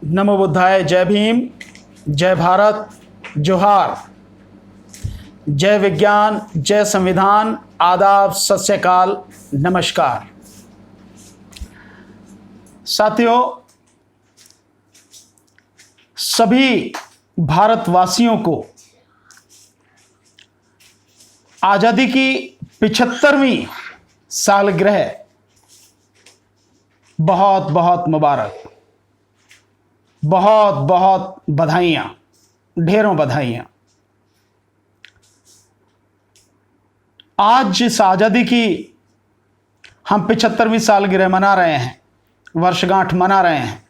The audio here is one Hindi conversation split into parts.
नमो बुद्धाय। जय भीम, जय भारत, जोहार। जय विज्ञान, जय संविधान, आदाब, सत श्री अकाल, नमस्कार। साथियों, सभी भारतवासियों को आज़ादी की 75वीं सालगिरह बहुत बहुत मुबारक, बहुत बहुत बधाइयाँ, ढेरों बधाइयाँ। आज जिस आज़ादी की हम 75वीं सालगिरह मना रहे हैं, वर्षगांठ मना रहे हैं,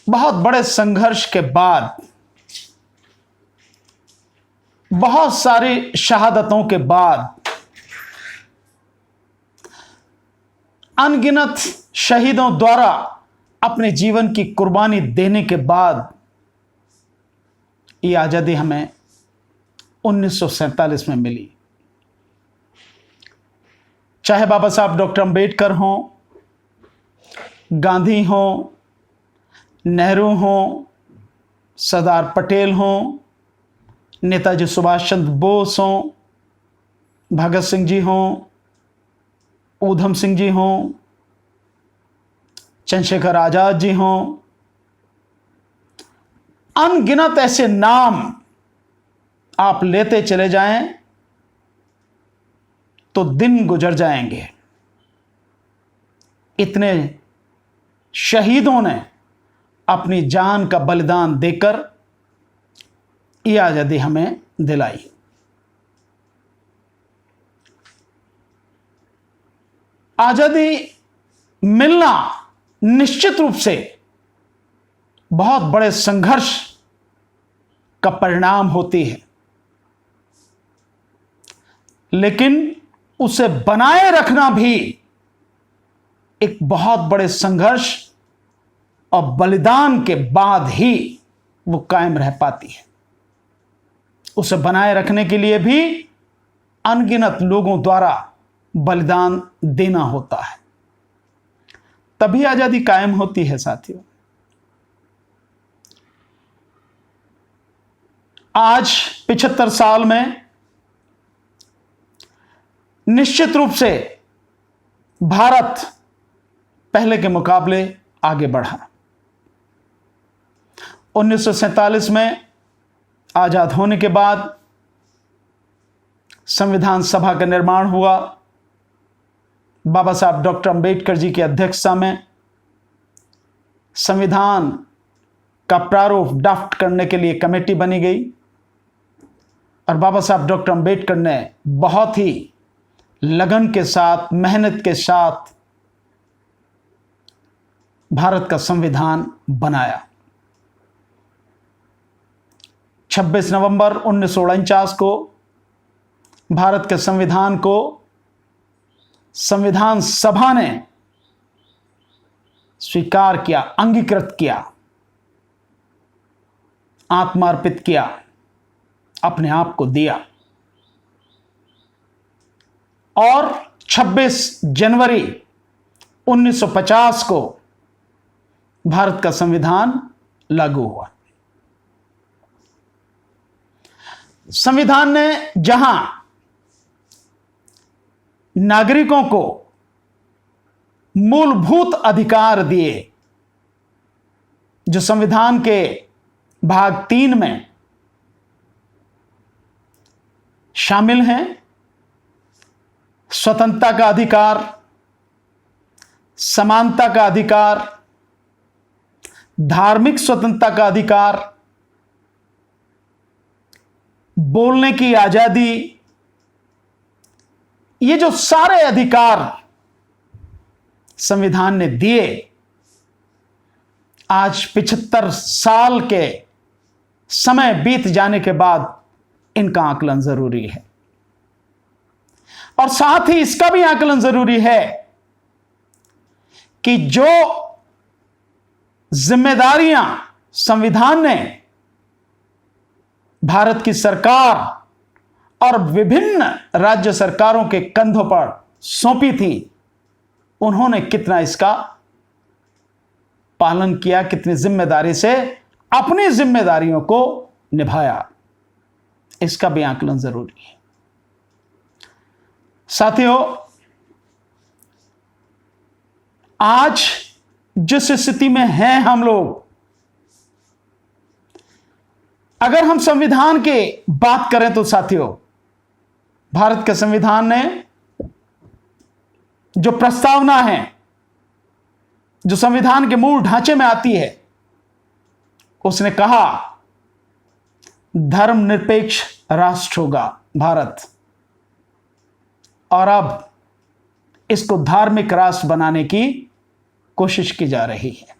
बहुत बड़े संघर्ष के बाद, बहुत सारी शहादतों के बाद, अनगिनत शहीदों द्वारा अपने जीवन की कुर्बानी देने के बाद ये आज़ादी हमें 1947 में मिली। चाहे बाबा साहब डॉक्टर अंबेडकर हों, गांधी हों, नेहरू हों, सरदार पटेल हों, नेताजी सुभाष चंद्र बोस हों, भगत सिंह जी हों, ऊधम सिंह जी हों, चंद्रशेखर आजाद जी हों, अनगिनत ऐसे नाम आप लेते चले जाएं तो दिन गुजर जाएंगे। इतने शहीदों ने अपनी जान का बलिदान देकर यह आज़ादी हमें दिलाई। आज़ादी मिलना निश्चित रूप से बहुत बड़े संघर्ष का परिणाम होती है, लेकिन उसे बनाए रखना भी एक बहुत बड़े संघर्ष और बलिदान के बाद ही वो कायम रह पाती है। उसे बनाए रखने के लिए भी अनगिनत लोगों द्वारा बलिदान देना होता है, तभी आज़ादी कायम होती है। साथियों, आज 75 साल में निश्चित रूप से भारत पहले के मुकाबले आगे बढ़ा। 1947 में आजाद होने के बाद संविधान सभा का निर्माण हुआ। बाबा साहब डॉक्टर अंबेडकर जी की अध्यक्षता में संविधान का प्रारूप ड्राफ्ट करने के लिए कमेटी बनी गई और बाबा साहब डॉक्टर अंबेडकर ने बहुत ही लगन के साथ, मेहनत के साथ भारत का संविधान बनाया। 26 नवंबर 1949 को भारत के संविधान को संविधान सभा ने स्वीकार किया, अंगीकृत किया, आत्मार्पित किया, अपने आप को दिया। और 26 जनवरी 1950 को भारत का संविधान लागू हुआ। संविधान ने जहां नागरिकों को मूलभूत अधिकार दिए, जो संविधान के भाग 3 में शामिल हैं, स्वतंत्रता का अधिकार, समानता का अधिकार, धार्मिक स्वतंत्रता का अधिकार, बोलने की आजादी, ये जो सारे अधिकार संविधान ने दिए, आज 75 साल के समय बीत जाने के बाद इनका आकलन जरूरी है। और साथ ही इसका भी आकलन जरूरी है कि जो जिम्मेदारियां संविधान ने भारत की सरकार और विभिन्न राज्य सरकारों के कंधों पर सौंपी थी, उन्होंने कितना इसका पालन किया, कितनी जिम्मेदारी से अपनी जिम्मेदारियों को निभाया, इसका भी आकलन जरूरी है। साथियों, आज जिस स्थिति में हैं हम लोग, अगर हम संविधान की बात करें तो साथियों, भारत के संविधान ने जो प्रस्तावना है, जो संविधान के मूल ढांचे में आती है, उसने कहा धर्मनिरपेक्ष राष्ट्र होगा भारत, और अब इसको धार्मिक राष्ट्र बनाने की कोशिश की जा रही है,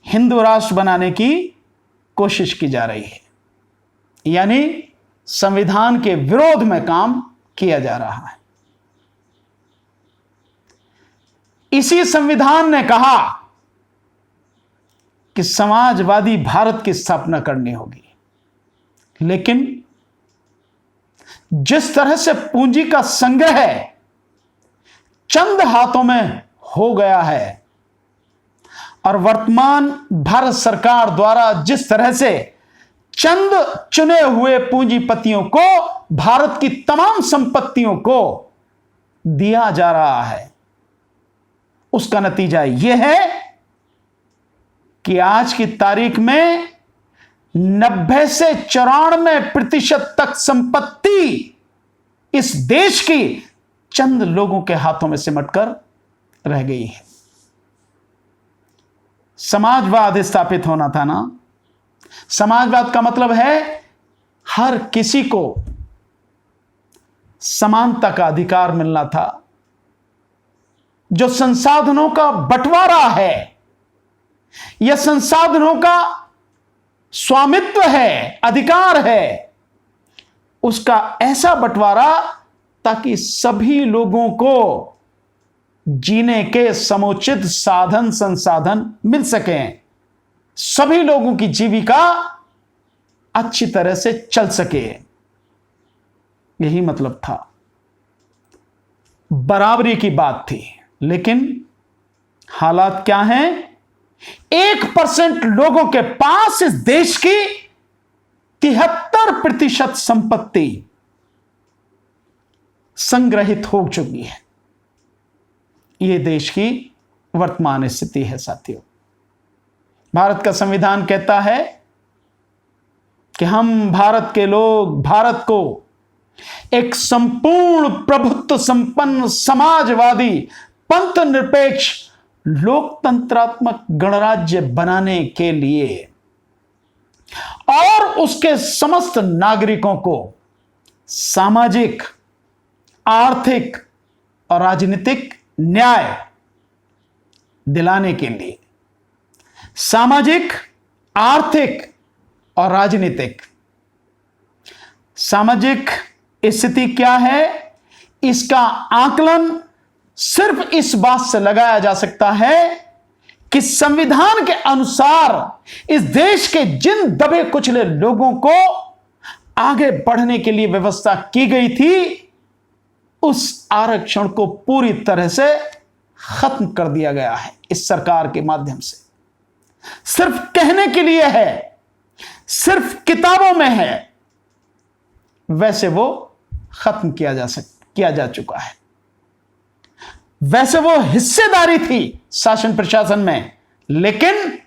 हिंदू राष्ट्र बनाने की कोशिश की जा रही है, यानी संविधान के विरोध में काम किया जा रहा है। इसी संविधान ने कहा कि समाजवादी भारत की स्थापना करनी होगी, लेकिन जिस तरह से पूंजी का संग्रह चंद हाथों में हो गया है, और वर्तमान भारत सरकार द्वारा जिस तरह से चंद चुने हुए पूंजीपतियों को भारत की तमाम संपत्तियों को दिया जा रहा है, उसका नतीजा यह है कि आज की तारीख में 90 से 94% तक संपत्ति इस देश की चंद लोगों के हाथों में सिमटकर रह गई है। समाजवाद स्थापित होना था ना। समाजवाद का मतलब है हर किसी को समानता का अधिकार मिलना था। जो संसाधनों का बंटवारा है या संसाधनों का स्वामित्व है, अधिकार है, उसका ऐसा बंटवारा ताकि सभी लोगों को जीने के समुचित साधन संसाधन मिल सकें, सभी लोगों की जीविका अच्छी तरह से चल सके, यही मतलब था। बराबरी की बात थी, लेकिन हालात क्या हैं? 1% लोगों के पास इस देश की 73% संपत्ति संग्रहित हो चुकी है। यह देश की वर्तमान स्थिति है साथियों। भारत का संविधान कहता है कि हम भारत के लोग भारत को एक संपूर्ण प्रभुत्व संपन्न समाजवादी पंथ निरपेक्ष लोकतंत्रात्मक गणराज्य बनाने के लिए और उसके समस्त नागरिकों को सामाजिक, आर्थिक और राजनीतिक न्याय दिलाने के लिए, सामाजिक, आर्थिक और राजनीतिक। सामाजिक स्थिति क्या है, इसका आकलन सिर्फ इस बात से लगाया जा सकता है कि संविधान के अनुसार इस देश के जिन दबे कुचले लोगों को आगे बढ़ने के लिए व्यवस्था की गई थी, उस आरक्षण को पूरी तरह से खत्म कर दिया गया है इस सरकार के माध्यम से। सिर्फ कहने के लिए है, सिर्फ किताबों में है, वैसे वो खत्म किया जा चुका है। वैसे वो हिस्सेदारी थी शासन प्रशासन में, लेकिन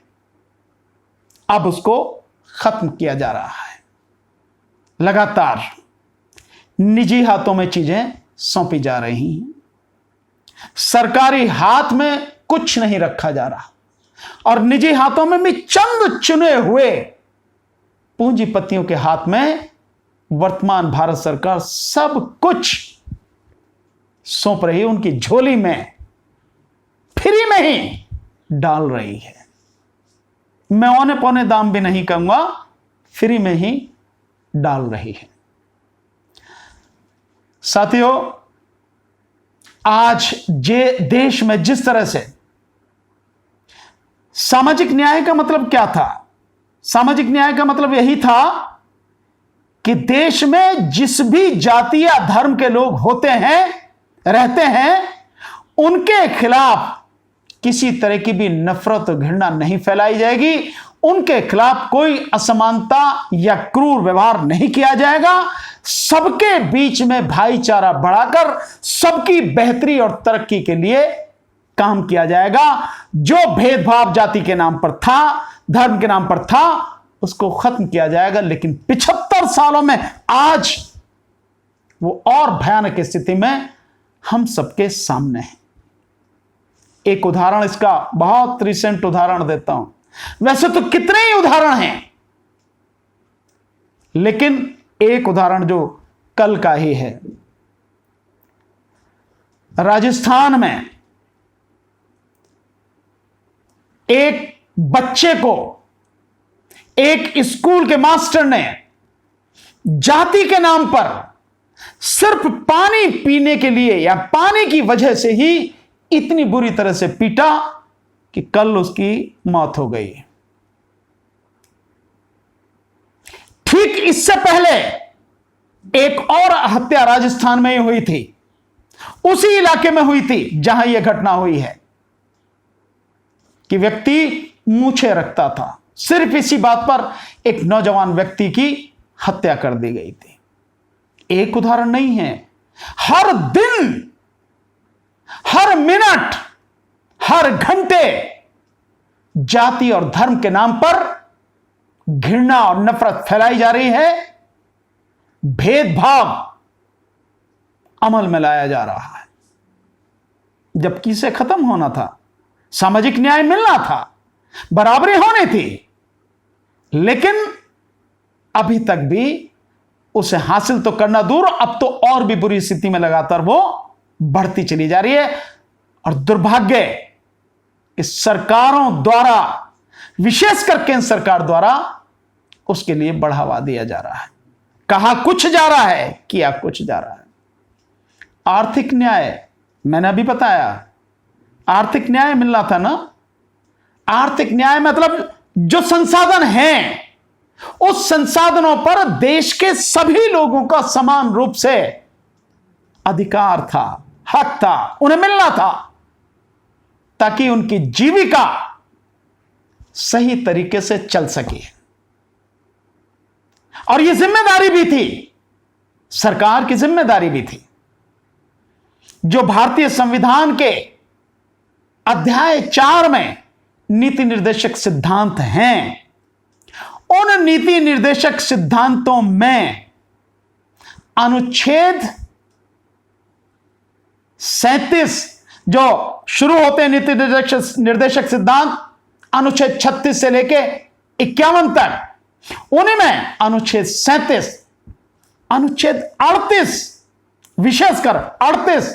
अब उसको खत्म किया जा रहा है। लगातार निजी हाथों में चीजें सौंपी जा रही हैं, सरकारी हाथ में कुछ नहीं रखा जा रहा, और निजी हाथों में भी चंद चुने हुए पूंजीपतियों के हाथ में वर्तमान भारत सरकार सब कुछ सौंप रही है, उनकी झोली में फ्री में ही डाल रही है। मैं औने पौने दाम भी नहीं कहूंगा, फ्री में ही डाल रही है। साथियों, आज देश में जिस तरह से सामाजिक न्याय का मतलब क्या था? सामाजिक न्याय का मतलब यही था कि देश में जिस भी जाति या धर्म के लोग होते हैं, रहते हैं, उनके खिलाफ किसी तरह की भी नफरत और घृणा नहीं फैलाई जाएगी, उनके खिलाफ कोई असमानता या क्रूर व्यवहार नहीं किया जाएगा। सबके बीच में भाईचारा बढ़ाकर सबकी बेहतरी और तरक्की के लिए काम किया जाएगा। जो भेदभाव जाति के नाम पर था, धर्म के नाम पर था, उसको खत्म किया जाएगा। लेकिन 75 सालों में आज वो और भयानक स्थिति में हम सबके सामने है। एक उदाहरण, इसका बहुत रिसेंट उदाहरण देता हूं। वैसे तो कितने ही उदाहरण हैं, लेकिन एक उदाहरण जो कल का ही है। राजस्थान में एक बच्चे को एक स्कूल के मास्टर ने जाति के नाम पर सिर्फ पानी पीने के लिए या पानी की वजह से ही इतनी बुरी तरह से पीटा कि कल उसकी मौत हो गई। ठीक इससे पहले एक और हत्या राजस्थान में हुई थी, उसी इलाके में हुई थी जहां यह घटना हुई है, कि व्यक्ति मूछें रखता था। सिर्फ इसी बात पर एक नौजवान व्यक्ति की हत्या कर दी गई थी। एक उदाहरण नहीं है, हर दिन, हर मिनट, हर घंटे जाति और धर्म के नाम पर घृणा और नफरत फैलाई जा रही है। भेदभाव अमल में लाया जा रहा है, जबकि इसे खत्म होना था। सामाजिक न्याय मिलना था, बराबरी होनी थी, लेकिन अभी तक भी उसे हासिल तो करना दूर, अब तो और भी बुरी स्थिति में लगातार वो बढ़ती चली जा रही है। और दुर्भाग्य कि सरकारों द्वारा, विशेषकर केंद्र सरकार द्वारा, उसके लिए बढ़ावा दिया जा रहा है। कहा कुछ जा रहा है, किया कुछ जा रहा है। आर्थिक न्याय, मैंने अभी बताया, आर्थिक न्याय मिलना था ना। आर्थिक न्याय मतलब जो संसाधन हैं, उस संसाधनों पर देश के सभी लोगों का समान रूप से अधिकार था, हक था, उन्हें मिलना था, ताकि उनकी जीविका सही तरीके से चल सके। और यह जिम्मेदारी भी थी, सरकार की जिम्मेदारी भी थी। जो भारतीय संविधान के अध्याय 4 में नीति निर्देशक सिद्धांत हैं, उन नीति निर्देशक सिद्धांतों में अनुच्छेद 37 जो शुरू होते हैं नीति निर्देशक सिद्धांत, अनुच्छेद 36 से लेके 51 तक, उन्हीं में अनुच्छेद 37, अनुच्छेद 38, विशेषकर 38,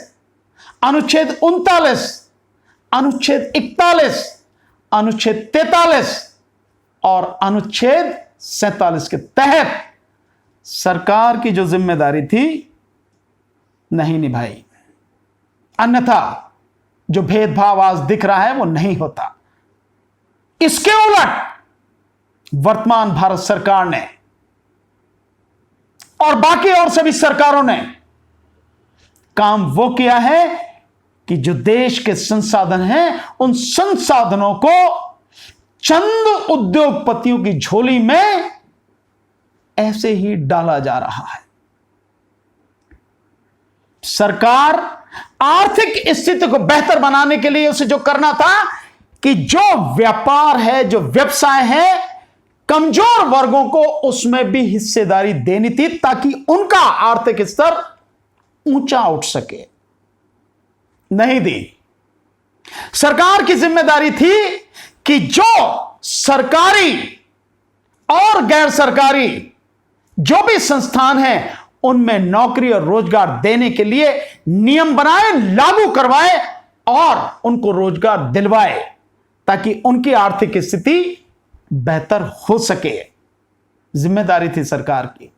अनुच्छेद 39, अनुच्छेद 41, अनुच्छेद 43 और अनुच्छेद 47 के तहत सरकार की जो जिम्मेदारी थी नहीं निभाई। अन्यथा जो भेदभाव आज दिख रहा है वो नहीं होता। इसके उलट वर्तमान भारत सरकार ने और बाकी और सभी सरकारों ने काम वो किया है कि जो देश के संसाधन हैं, उन संसाधनों को चंद उद्योगपतियों की झोली में ऐसे ही डाला जा रहा है। सरकार आर्थिक स्थिति को बेहतर बनाने के लिए उसे जो करना था कि जो व्यापार है, जो व्यवसाय है, कमजोर वर्गों को उसमें भी हिस्सेदारी देनी थी, ताकि उनका आर्थिक स्तर ऊंचा उठ सके। नहीं दी। सरकार की जिम्मेदारी थी कि जो सरकारी और गैर सरकारी जो भी संस्थान हैं, उनमें नौकरी और रोजगार देने के लिए नियम बनाए, लागू करवाए और उनको रोजगार दिलवाए, ताकि उनकी आर्थिक स्थिति बेहतर हो सके। जिम्मेदारी थी सरकार की,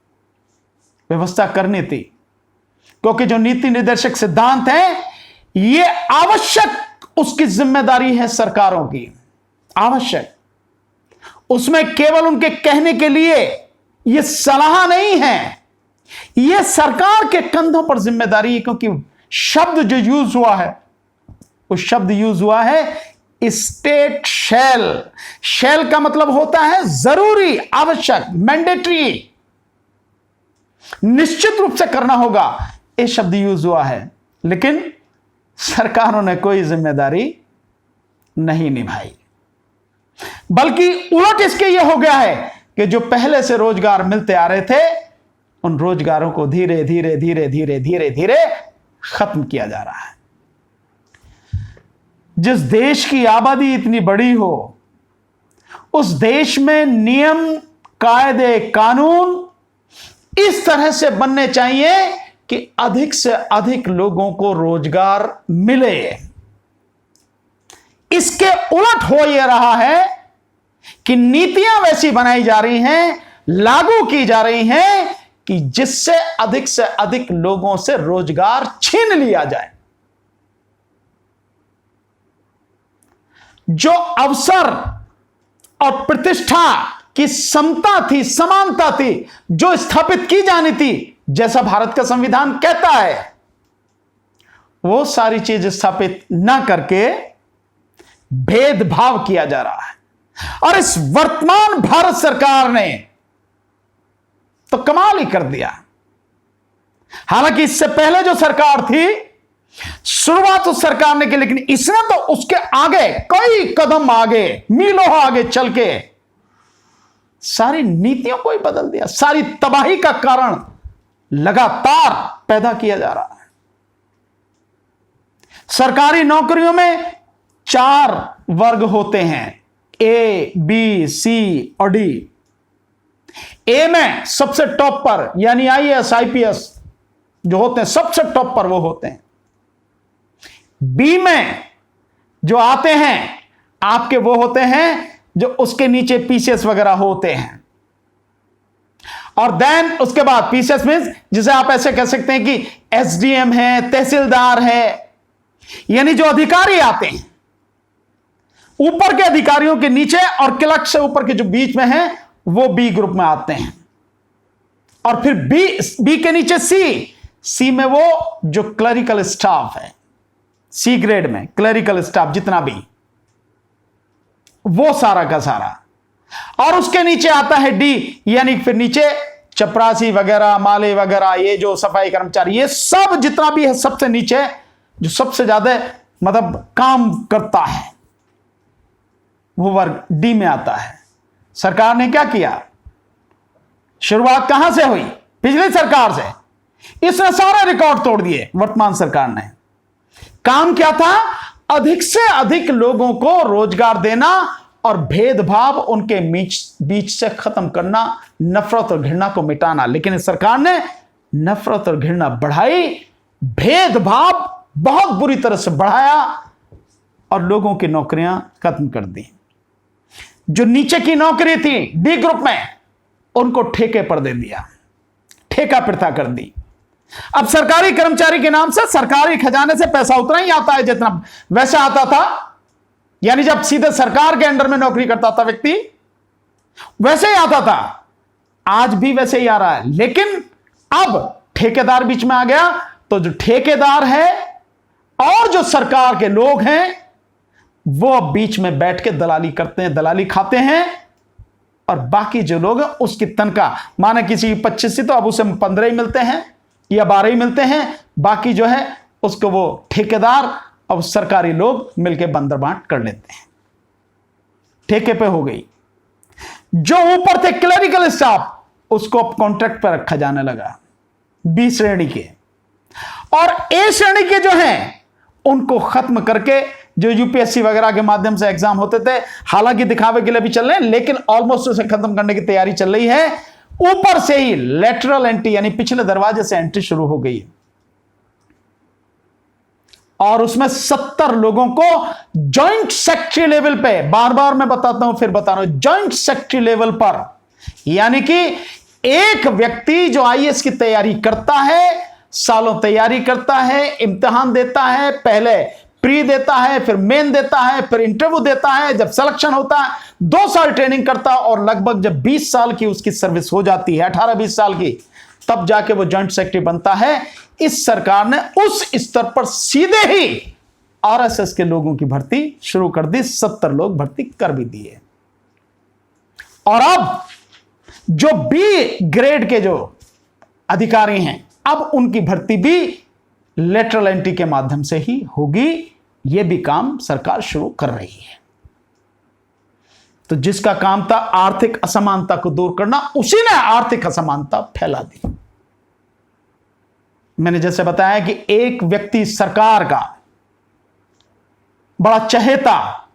व्यवस्था करनी थी। क्योंकि जो नीति निर्देशक सिद्धांत है, ये आवश्यक उसकी जिम्मेदारी है सरकारों की, आवश्यक। उसमें केवल उनके कहने के लिए यह सलाह नहीं है, यह सरकार के कंधों पर जिम्मेदारी है। क्योंकि शब्द जो यूज हुआ है, वो शब्द यूज हुआ है स्टेट शैल का मतलब होता है जरूरी, आवश्यक, मैंडेटरी, निश्चित रूप से करना होगा, ये शब्द यूज हुआ है। लेकिन सरकारों ने कोई जिम्मेदारी नहीं निभाई, बल्कि उलट इसके यह हो गया है कि जो पहले से रोजगार मिलते आ रहे थे, उन रोजगारों को धीरे धीरे धीरे धीरे धीरे धीरे खत्म किया जा रहा है। जिस देश की आबादी इतनी बड़ी हो, उस देश में नियम, कायदे, कानून इस तरह से बनने चाहिए कि अधिक से अधिक लोगों को रोजगार मिले। इसके उलट हो यह रहा है कि नीतियां वैसी बनाई जा रही हैं, लागू की जा रही हैं कि जिससे अधिक से अधिक लोगों से रोजगार छीन लिया जाए। जो अवसर और प्रतिष्ठा की समता थी, समानता थी, जो स्थापित की जानी थी, जैसा भारत का संविधान कहता है, वो सारी चीज स्थापित ना करके भेदभाव किया जा रहा है। और इस वर्तमान भारत सरकार ने तो कमाल ही कर दिया। हालांकि इससे पहले जो सरकार थी, शुरुआत उस सरकार ने की, लेकिन इसने तो उसके आगे कई कदम आगे, मीलों आगे चल के सारी नीतियों को ही बदल दिया। सारी तबाही का कारण लगातार पैदा किया जा रहा है। सरकारी नौकरियों में 4 वर्ग होते हैं, ए, बी, सी और डी। ए में सबसे टॉप पर, यानी आईएएस, आईपीएस जो होते हैं, सबसे टॉप पर वो होते हैं। बी में जो आते हैं आपके, वो होते हैं जो उसके नीचे पीसीएस वगैरह होते हैं। और देन उसके बाद पीसीएस मींस जिसे आप ऐसे कह सकते हैं कि एसडीएम है, तहसीलदार है, यानी जो अधिकारी आते हैं ऊपर के अधिकारियों के नीचे, और क्लर्क से ऊपर के जो बीच में हैं वो बी ग्रुप में आते हैं। और फिर बी के नीचे सी में वो जो क्लरिकल स्टाफ है, सी ग्रेड में क्लरिकल स्टाफ जितना भी, वो सारा का सारा। और उसके नीचे आता है डी, यानी फिर नीचे चपरासी वगैरह, माले वगैरह, ये जो सफाई कर्मचारी, ये सब जितना भी है, सबसे नीचे जो सबसे ज्यादा मतलब काम करता है, वो वर्ग डी में आता है। सरकार ने क्या किया? शुरुआत कहां से हुई? पिछली सरकार से। इसने सारे रिकॉर्ड तोड़ दिए वर्तमान सरकार ने। काम क्या था? अधिक से अधिक लोगों को रोजगार देना और भेदभाव उनके बीच से खत्म करना, नफरत और घृणा को मिटाना। लेकिन इस सरकार ने नफरत और घृणा बढ़ाई, भेदभाव बहुत बुरी तरह से बढ़ाया और लोगों की नौकरियां खत्म कर दी। जो नीचे की नौकरी थी डी ग्रुप में, उनको ठेके पर दे दिया, ठेका प्रथा कर दी। अब सरकारी कर्मचारी के नाम से सरकारी खजाने से पैसा उतना ही आता है जितना वैसे आता था, यानी जब सीधे सरकार के अंडर में नौकरी करता था व्यक्ति, वैसे ही आता था। आज भी वैसे ही आ रहा है, लेकिन अब ठेकेदार बीच में आ गया, तो जो ठेकेदार है और जो सरकार के लोग हैं, वो अब बीच में बैठ के दलाली करते हैं, दलाली खाते हैं। और बाकी जो लोग हैं उसकी तनख्वाह, माने किसी की 25 थी तो अब उसे 15 ही मिलते हैं या 12 ही मिलते हैं, बाकी जो है उसको वो ठेकेदार और सरकारी लोग मिलकर बंदर बांट कर लेते हैं। ठेके पे हो गई। जो ऊपर थे क्लरिकल स्टाफ, उसको अब कॉन्ट्रैक्ट पर रखा जाने लगा, बी श्रेणी के। और ए श्रेणी के जो हैं उनको खत्म करके, जो यूपीएससी वगैरह के माध्यम से एग्जाम होते थे, हालांकि दिखावे के लिए भी चल रहे हैं, लेकिन ऑलमोस्ट उसे खत्म करने की तैयारी चल रही है। ऊपर से ही लेटरल एंट्री, यानी पिछले दरवाजे से एंट्री शुरू हो गई है। और उसमें 70 लोगों को जॉइंट सेक्रेटरी लेवल पे, बार बार मैं बताता हूं, फिर बता रहा हूं, जॉइंट सेक्रेटरी लेवल पर, यानी कि एक व्यक्ति जो आईएएस की तैयारी करता है, सालों तैयारी करता है, इम्तिहान देता है, पहले प्री देता है, फिर मेन देता है, फिर इंटरव्यू देता है, जब सिलेक्शन होता है 2 साल ट्रेनिंग करता है, और लगभग जब 20 साल की उसकी सर्विस हो जाती है, 18-20 साल की, तब जाके वो जॉइंट सेक्रेटरी बनता है। इस सरकार ने उस स्तर पर सीधे ही आरएसएस के लोगों की भर्ती शुरू कर दी, 70 लोग भर्ती कर भी दिए। और अब जो बी ग्रेड के जो अधिकारी हैं, अब उनकी भर्ती भी लेटरल एंट्री के माध्यम से ही होगी। यह भी काम सरकार शुरू कर रही है। तो जिसका काम था आर्थिक असमानता को दूर करना, उसी ने आर्थिक असमानता फैला दी। मैंने जैसे बताया कि एक व्यक्ति सरकार का बड़ा चहेता,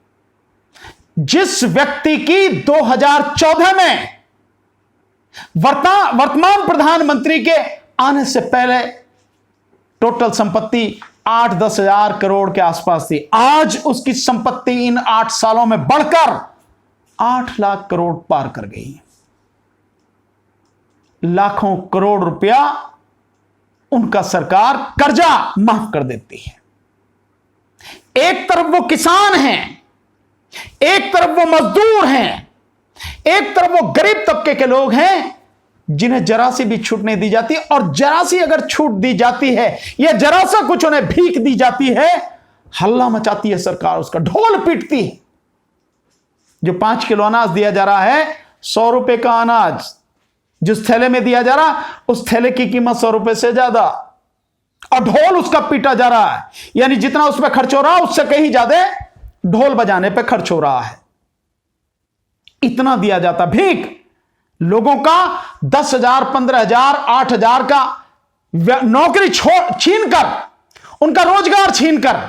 जिस व्यक्ति की 2014 में वर्तमान प्रधानमंत्री के आने से पहले टोटल संपत्ति 8-10 हजार करोड़ के आसपास थी, आज उसकी संपत्ति इन 8 सालों में बढ़कर 8 लाख करोड़ पार कर गई। लाखों करोड़ रुपया उनका सरकार कर्जा माफ कर देती है। एक तरफ वो किसान हैं, एक तरफ वो मजदूर हैं, एक तरफ वो गरीब तबके के लोग हैं जिन्हें जरा सी भी छूट नहीं दी जाती। और जरा सी अगर छूट दी जाती है या जरा सा कुछ उन्हें भीख दी जाती है, हल्ला मचाती है सरकार, उसका ढोल पीटती है। जो 5 किलो अनाज दिया जा रहा है, 100 रुपए का अनाज जिस थैले में दिया जा रहा, उस थैले की कीमत 100 रुपए से ज्यादा, और ढोल उसका पीटा जा रहा है। यानी जितना उसमें खर्च हो रहा है उससे कहीं ज्यादा ढोल बजाने पे खर्च हो रहा है। इतना दिया जाता भीख। लोगों का 10,000, 15,000, 8,000 का नौकरी छीनकर, उनका रोजगार छीनकर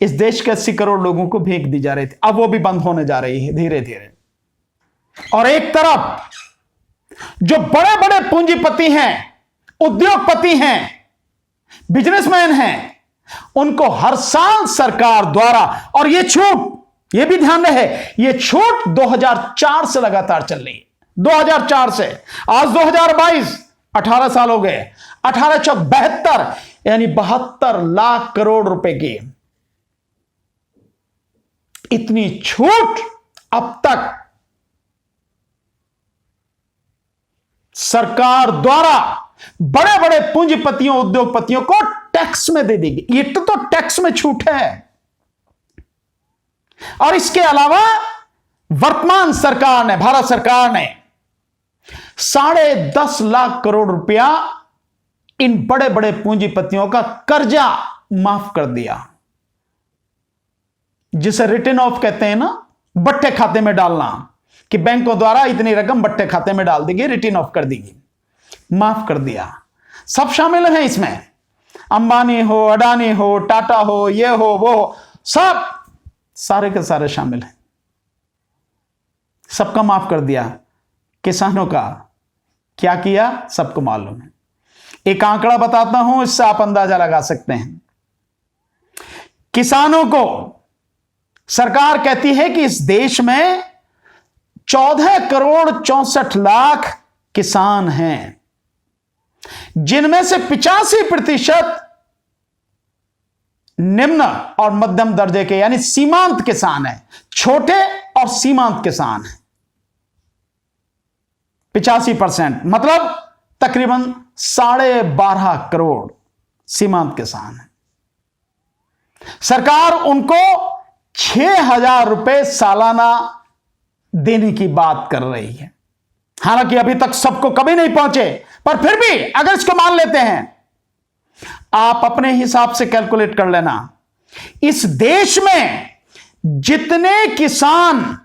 इस देश के 80 करोड़ लोगों को भीख दी जा रही थी। अब वो भी बंद होने जा रही है धीरे धीरे। और एक तरफ जो बड़े बड़े पूंजीपति हैं, उद्योगपति हैं, बिजनेसमैन हैं, उनको हर साल सरकार द्वारा, और ये छूट, ये भी ध्यान रहे, ये छूट 2004 से लगातार चल रही है। 2004 से आज 2022, 18 साल हो गए। 18 चौक 72, यानी 72 लाख करोड़ रुपए की इतनी छूट अब तक सरकार द्वारा बड़े बड़े पूंजीपतियों, उद्योगपतियों को टैक्स में दे देगी। ये तो टैक्स में छूट है। और इसके अलावा वर्तमान सरकार ने, भारत सरकार ने 10.5 लाख करोड़ रुपया इन बड़े बड़े पूंजीपतियों का कर्जा माफ कर दिया, जिसे रिटर्न ऑफ कहते हैं ना, बट्टे खाते में डालना, कि बैंकों द्वारा इतनी रकम बट्टे खाते में डाल देगी, रिटर्न ऑफ कर देगी, माफ कर दिया। सब शामिल हैं इसमें, अंबानी हो, अडानी हो, टाटा हो, ये हो, वो हो, सब सारे के सारे शामिल हैं। सबका माफ कर दिया। किसानों का क्या किया सबको मालूम है। एक आंकड़ा बताता हूं, इससे आप अंदाजा लगा सकते हैं। किसानों को सरकार कहती है कि इस देश में 14 करोड़ 64 लाख किसान हैं, जिनमें से 85% निम्न और मध्यम दर्जे के यानी सीमांत किसान हैं, छोटे और सीमांत किसान हैं। 85% मतलब तकरीबन 12.5 करोड़ सीमांत किसान हैं। सरकार उनको 6,000 रुपए सालाना देने की बात कर रही है। हालांकि अभी तक सबको कभी नहीं पहुंचे, पर फिर भी अगर इसको मान लेते हैं, आप अपने हिसाब से कैलकुलेट कर लेना, इस देश में जितने किसान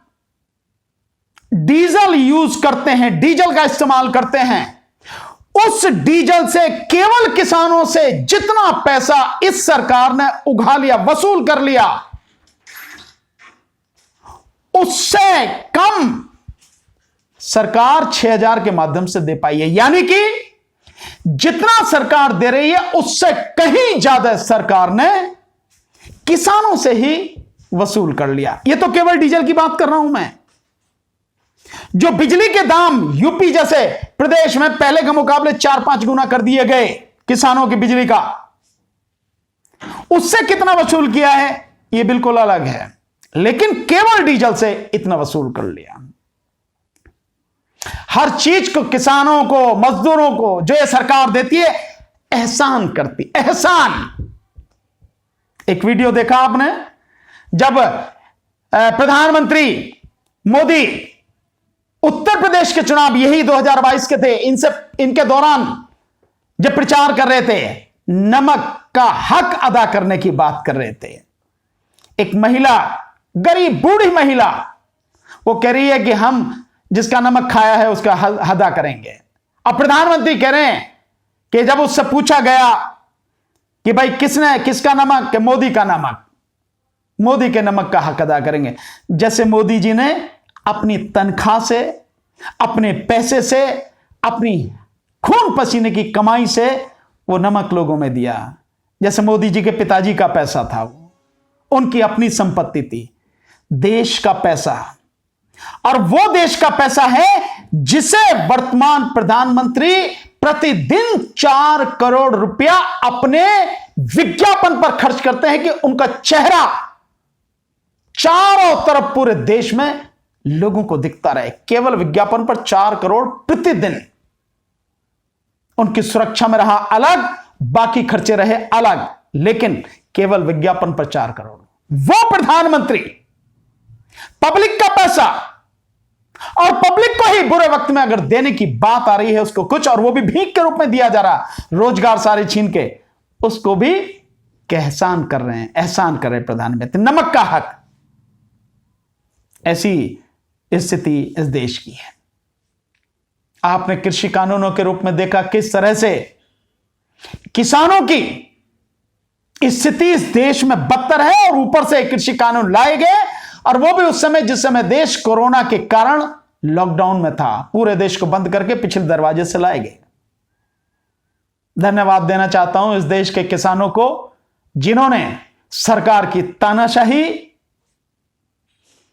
डीजल यूज करते हैं, डीजल का इस्तेमाल करते हैं, उस डीजल से केवल किसानों से जितना पैसा इस सरकार ने उठा लिया, वसूल कर लिया, उससे कम सरकार 6,000 के माध्यम से दे पाई है। यानी कि जितना सरकार दे रही है उससे कहीं ज्यादा सरकार ने किसानों से ही वसूल कर लिया। यह तो केवल डीजल की बात कर रहा हूं मैं। जो बिजली के दाम यूपी जैसे प्रदेश में पहले के मुकाबले 4-5 गुना कर दिए गए किसानों की बिजली का, उससे कितना वसूल किया है यह बिल्कुल अलग है, लेकिन केवल डीजल से इतना वसूल कर लिया। हर चीज को किसानों को, मजदूरों को जो ये सरकार देती है, एहसान करती, एहसान। एक वीडियो देखा आपने, जब प्रधानमंत्री मोदी उत्तर प्रदेश के चुनाव यही 2022 के थे, इनके दौरान जब प्रचार कर रहे थे, नमक का हक अदा करने की बात कर रहे थे। एक महिला, गरीब बूढ़ी महिला, वो कह रही है कि हम जिसका नमक खाया है उसका अदा करेंगे। अब प्रधानमंत्री कह रहे हैं कि जब उससे पूछा गया कि भाई किसका नमक, मोदी का नमक, मोदी के नमक का हक अदा करेंगे। जैसे मोदी जी ने अपनी तनख्वाह से, अपने पैसे से, अपनी खून पसीने की कमाई से वो नमक लोगों में दिया। जैसे मोदी जी के पिताजी का पैसा था, वो उनकी अपनी संपत्ति थी, देश का पैसा। और वो देश का पैसा है जिसे वर्तमान प्रधानमंत्री प्रतिदिन 4 करोड़ रुपया अपने विज्ञापन पर खर्च करते हैं कि उनका चेहरा चारों तरफ पूरे देश में लोगों को दिखता रहे। केवल विज्ञापन पर 4 करोड़ प्रतिदिन। उनकी सुरक्षा में रहा अलग, बाकी खर्चे रहे अलग, लेकिन केवल विज्ञापन पर 4 करोड़। वो प्रधानमंत्री पब्लिक का पैसा, और पब्लिक को ही बुरे वक्त में अगर देने की बात आ रही है उसको कुछ, और वो भी भीख के रूप में दिया जा रहा, रोजगार सारे छीन के, उसको भी एहसान कर रहे हैं, एहसान कर रहे प्रधानमंत्री। नमक का हक, ऐसी स्थिति इस देश की है। आपने कृषि कानूनों के रूप में देखा किस तरह से किसानों की स्थिति इस देश में बदतर है, और ऊपर से कृषि कानून लाए गए, और वो भी उस समय जिस समय देश कोरोना के कारण लॉकडाउन में था, पूरे देश को बंद करके पिछले दरवाजे से लाए गए। धन्यवाद देना चाहता हूं इस देश के किसानों को, जिन्होंने सरकार की तानाशाही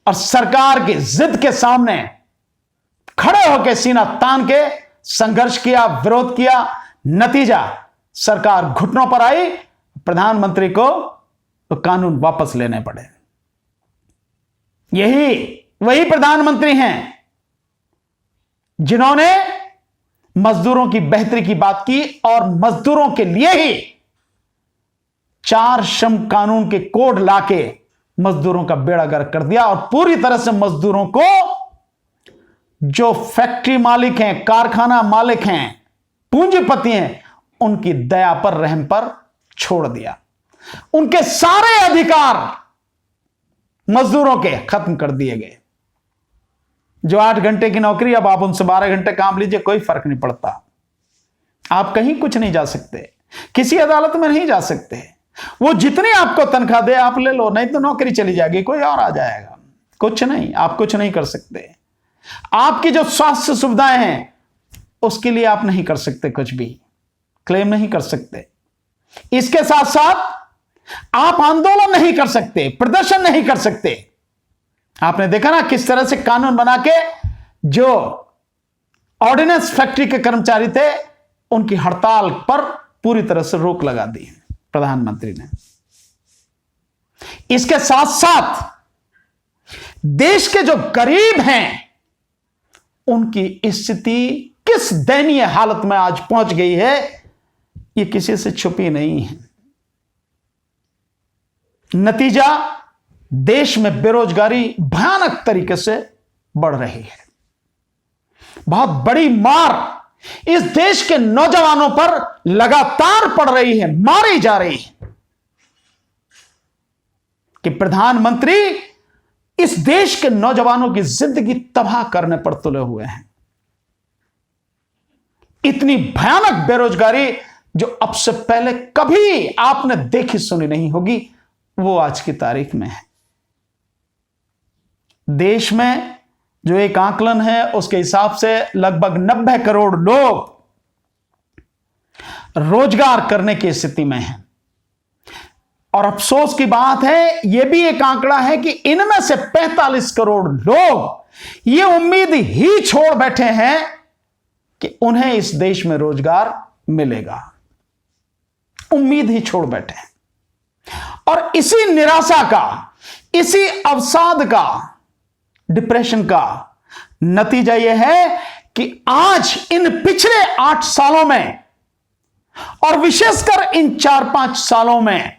और सरकार की जिद के सामने खड़े होकर सीना तान के संघर्ष किया, विरोध किया। नतीजा, सरकार घुटनों पर आई, प्रधानमंत्री को तो कानून वापस लेने पड़े। वही प्रधानमंत्री हैं जिन्होंने मजदूरों की बेहतरी की बात की, और मजदूरों के लिए ही 4 श्रम कानून के कोड लाके मजदूरों का बेड़ा गर्क कर दिया, और पूरी तरह से मजदूरों को, जो फैक्ट्री मालिक हैं, कारखाना मालिक हैं, पूंजीपति हैं, उनकी दया पर, रहम पर छोड़ दिया। उनके सारे अधिकार मजदूरों के खत्म कर दिए गए। जो 8 घंटे की नौकरी, अब आप उनसे 12 घंटे काम लीजिए, कोई फर्क नहीं पड़ता। आप कहीं कुछ नहीं जा सकते, किसी अदालत में नहीं जा सकते। वो जितनी आपको तनख्वाह दे आप ले लो, नहीं तो नौकरी चली जाएगी, कोई और आ जाएगा। कुछ नहीं, आप कुछ नहीं कर सकते। आपकी जो स्वास्थ्य सुविधाएं हैं उसके लिए आप नहीं कर सकते, कुछ भी क्लेम नहीं कर सकते। इसके साथ साथ आप आंदोलन नहीं कर सकते, प्रदर्शन नहीं कर सकते। आपने देखा ना किस तरह से कानून बना के जो ऑर्डिनेंस फैक्ट्री के कर्मचारी थे उनकी हड़ताल पर पूरी तरह से रोक लगा दी प्रधानमंत्री ने। इसके साथ साथ देश के जो गरीब हैं उनकी स्थिति किस दयनीय हालत में आज पहुंच गई है, ये किसी से छुपी नहीं है। नतीजा, देश में बेरोजगारी भयानक तरीके से बढ़ रही है। बहुत बड़ी मार इस देश के नौजवानों पर लगातार पड़ रही है, मारी जा रही है कि प्रधानमंत्री इस देश के नौजवानों की जिंदगी तबाह करने पर तुले हुए हैं। इतनी भयानक बेरोजगारी जो अब से पहले कभी आपने देखी सुनी नहीं होगी, वो आज की तारीख में है। देश में जो एक आकलन है उसके हिसाब से लगभग 90 करोड़ लोग रोजगार करने की स्थिति में हैं। और अफसोस की बात है, यह भी एक आंकड़ा है कि इनमें से 45 करोड़ लोग ये उम्मीद ही छोड़ बैठे हैं कि उन्हें इस देश में रोजगार मिलेगा। उम्मीद ही छोड़ बैठे हैं। और इसी निराशा का, इसी अवसाद का, डिप्रेशन का नतीजा यह है कि आज इन पिछले 8 सालों में और विशेषकर इन 4-5 सालों में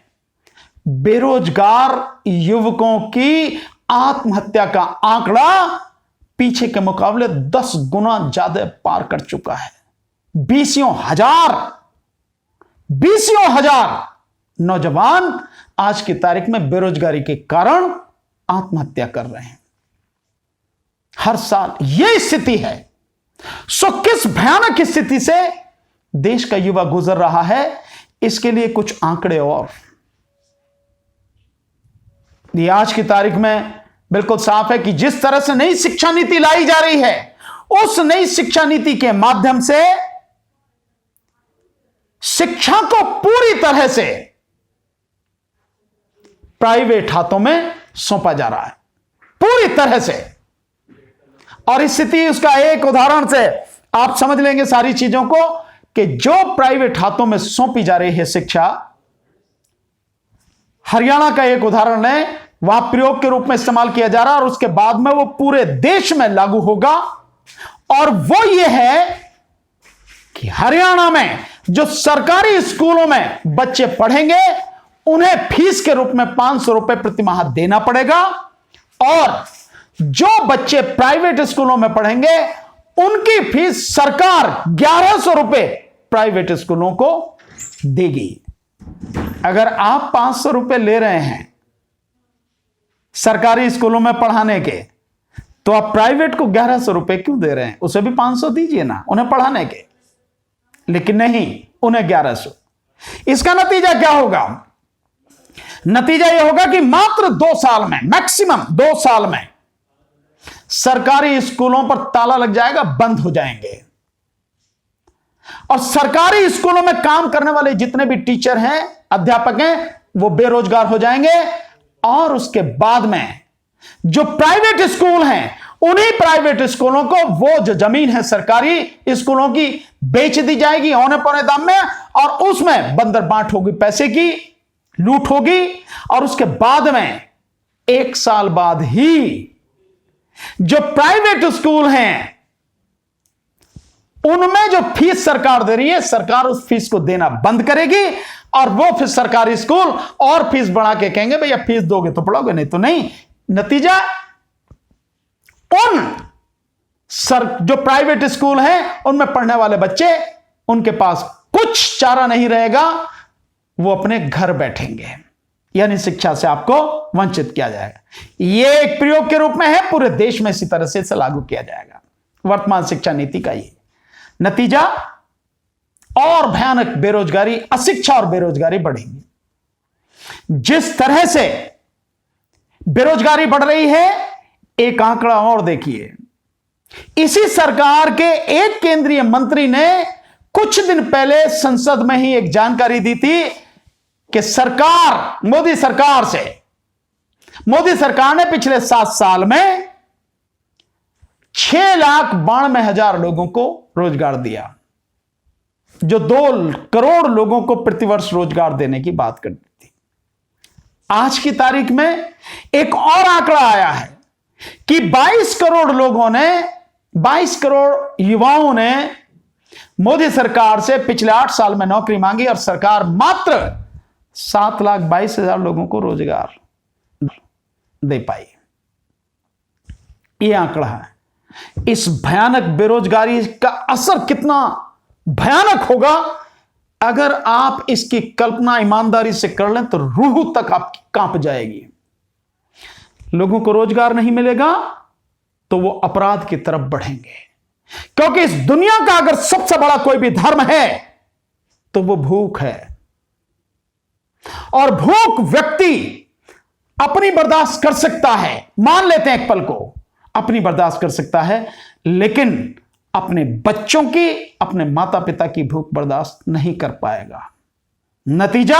बेरोजगार युवकों की आत्महत्या का आंकड़ा पीछे के मुकाबले 10 गुना ज्यादा पार कर चुका है। बीसियों हजार नौजवान आज की तारीख में बेरोजगारी के कारण आत्महत्या कर रहे हैं। हर साल यह स्थिति है। सो किस भयानक स्थिति से देश का युवा गुजर रहा है, इसके लिए कुछ आंकड़े और ये आज की तारीख में बिल्कुल साफ है कि जिस तरह से नई शिक्षा नीति लाई जा रही है, उस नई शिक्षा नीति के माध्यम से शिक्षा को पूरी तरह से प्राइवेट हाथों में सौंपा जा रहा है, पूरी तरह से। और इस स्थिति, उसका एक उदाहरण से आप समझ लेंगे सारी चीजों को कि जो प्राइवेट हाथों में सौंपी जा रही है शिक्षा, हरियाणा का एक उदाहरण है, वहां प्रयोग के रूप में इस्तेमाल किया जा रहा है और उसके बाद में वो पूरे देश में लागू होगा। और वो ये है कि हरियाणा में जो सरकारी स्कूलों में बच्चे पढ़ेंगे, उन्हें फीस के रूप में 500 रुपए प्रति माह देना पड़ेगा, और जो बच्चे प्राइवेट स्कूलों में पढ़ेंगे उनकी फीस सरकार 1100 रुपए प्राइवेट स्कूलों को देगी। अगर आप 500 रुपए ले रहे हैं सरकारी स्कूलों में पढ़ाने के, तो आप प्राइवेट को 1100 रुपए क्यों दे रहे हैं? उसे भी 500 दीजिए ना उन्हें पढ़ाने के, लेकिन नहीं, उन्हें 1100। इसका नतीजा क्या होगा? नतीजा यह होगा कि मात्र 2 साल में, मैक्सिमम 2 साल में सरकारी स्कूलों पर ताला लग जाएगा, बंद हो जाएंगे। और सरकारी स्कूलों में काम करने वाले जितने भी टीचर हैं, अध्यापक हैं, वो बेरोजगार हो जाएंगे। और उसके बाद में जो प्राइवेट स्कूल हैं, उन्हीं प्राइवेट स्कूलों को वो जो जमीन है सरकारी स्कूलों की बेच दी जाएगी औने पौने दाम में, और उसमें बंदर बांट होगी, पैसे की लूट होगी। और उसके बाद में 1 साल बाद ही जो प्राइवेट स्कूल हैं, उनमें जो फीस सरकार दे रही है, सरकार उस फीस को देना बंद करेगी, और वो फिर सरकारी स्कूल और फीस बढ़ा के कहेंगे भैया फीस दोगे तो पढ़ोगे, नहीं तो नहीं। नतीजा, जो प्राइवेट स्कूल हैं उनमें पढ़ने वाले बच्चे, उनके पास कुछ चारा नहीं रहेगा, वो अपने घर बैठेंगे, यानी शिक्षा से आपको वंचित किया जाएगा। यह एक प्रयोग के रूप में है, पूरे देश में इसी तरह से इसे लागू किया जाएगा। वर्तमान शिक्षा नीति का ये नतीजा, और भयानक बेरोजगारी, अशिक्षा और बेरोजगारी बढ़ेगी। जिस तरह से बेरोजगारी बढ़ रही है, एक आंकड़ा और देखिए। इसी सरकार के एक केंद्रीय मंत्री ने कुछ दिन पहले संसद में ही एक जानकारी दी थी कि मोदी सरकार ने पिछले 7 साल में 6,92,000 लोगों को रोजगार दिया, जो 2 करोड़ लोगों को प्रतिवर्ष रोजगार देने की बात करती थी। आज की तारीख में एक और आंकड़ा आया है कि 22 करोड़ युवाओं ने मोदी सरकार से पिछले 8 साल में नौकरी मांगी, और सरकार मात्र 7,22,000 लोगों को रोजगार दे पाई। यह आंकड़ा है। इस भयानक बेरोजगारी का असर कितना भयानक होगा, अगर आप इसकी कल्पना ईमानदारी से कर लें तो रूह तक आपकी कांप जाएगी। लोगों को रोजगार नहीं मिलेगा तो वो अपराध की तरफ बढ़ेंगे, क्योंकि इस दुनिया का अगर सबसे बड़ा कोई भी धर्म है तो वो भूख है। और भूख व्यक्ति अपनी बर्दाश्त कर सकता है, मान लेते हैं एक पल को अपनी बर्दाश्त कर सकता है, लेकिन अपने बच्चों की, अपने माता पिता की भूख बर्दाश्त नहीं कर पाएगा। नतीजा,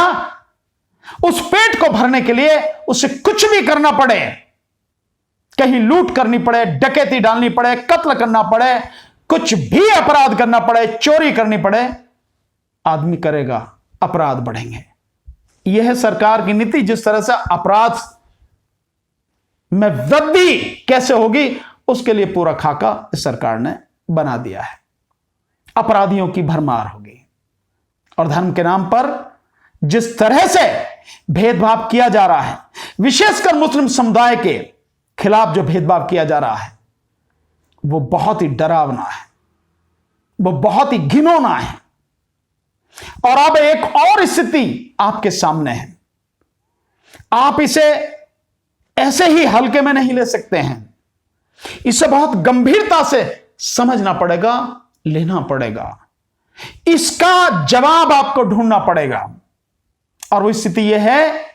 उस पेट को भरने के लिए उसे कुछ भी करना पड़े, कहीं लूट करनी पड़े, डकैती डालनी पड़े, कत्ल करना पड़े, कुछ भी अपराध करना पड़े, चोरी करनी पड़े, आदमी करेगा, अपराध बढ़ेंगे। यह है सरकार की नीति। जिस तरह से अपराध में वृद्धि कैसे होगी, उसके लिए पूरा खाका इस सरकार ने बना दिया है। अपराधियों की भरमार होगी, और धर्म के नाम पर जिस तरह से भेदभाव किया जा रहा है, विशेषकर मुस्लिम समुदाय के खिलाफ जो भेदभाव किया जा रहा है, वो बहुत ही डरावना है, वो बहुत ही घिनौना है। और अब एक और स्थिति आपके सामने है। आप इसे ऐसे ही हल्के में नहीं ले सकते हैं, इसे बहुत गंभीरता से समझना पड़ेगा, लेना पड़ेगा, इसका जवाब आपको ढूंढना पड़ेगा। और वो स्थिति यह है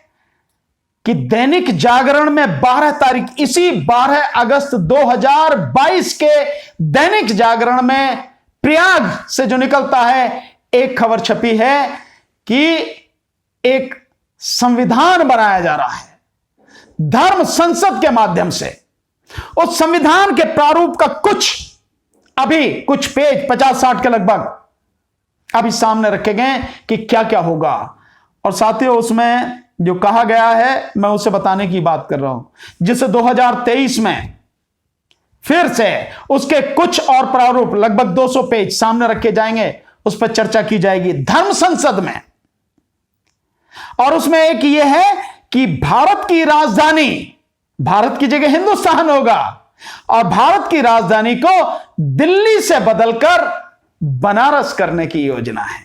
कि दैनिक जागरण में 12 तारीख, इसी 12 अगस्त 2022 के दैनिक जागरण में प्रयाग से जो निकलता है, एक खबर छपी है कि एक संविधान बनाया जा रहा है धर्म संसद के माध्यम से। उस संविधान के प्रारूप का कुछ पेज 50-60 के लगभग अभी सामने रखे गए कि क्या क्या होगा। और साथियों, उसमें जो कहा गया है मैं उसे बताने की बात कर रहा हूं, जिसे 2023 में फिर से उसके कुछ और प्रारूप लगभग 200 पेज सामने रखे जाएंगे, उस पर चर्चा की जाएगी धर्म संसद में। और उसमें एक यह है कि भारत की राजधानी, भारत की जगह हिंदुस्तान होगा, और भारत की राजधानी को दिल्ली से बदलकर बनारस करने की योजना है,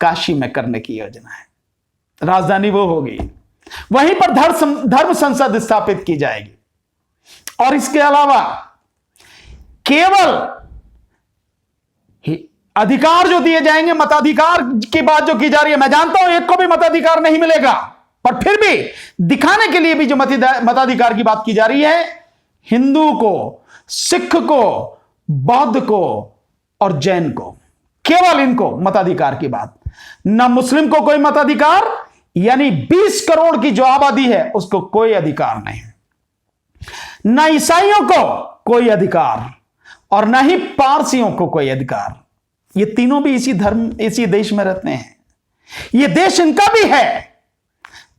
काशी में करने की योजना है। राजधानी वो होगी, वहीं पर धर्म संसद स्थापित की जाएगी। और इसके अलावा केवल अधिकार जो दिए जाएंगे, मताधिकार की बात जो की जा रही है, मैं जानता हूं एक को भी मताधिकार नहीं मिलेगा, पर फिर भी दिखाने के लिए भी जो मताधिकार की बात की जा रही है, हिंदू को, सिख को, बौद्ध को और जैन को, केवल इनको मताधिकार की बात। ना मुस्लिम को कोई मताधिकार, यानी 20 करोड़ की जो आबादी है उसको कोई अधिकार नहीं, ना ईसाइयों को कोई अधिकार, और ना ही पारसियों को कोई अधिकार। ये तीनों भी इसी देश में रहते हैं, ये देश इनका भी है,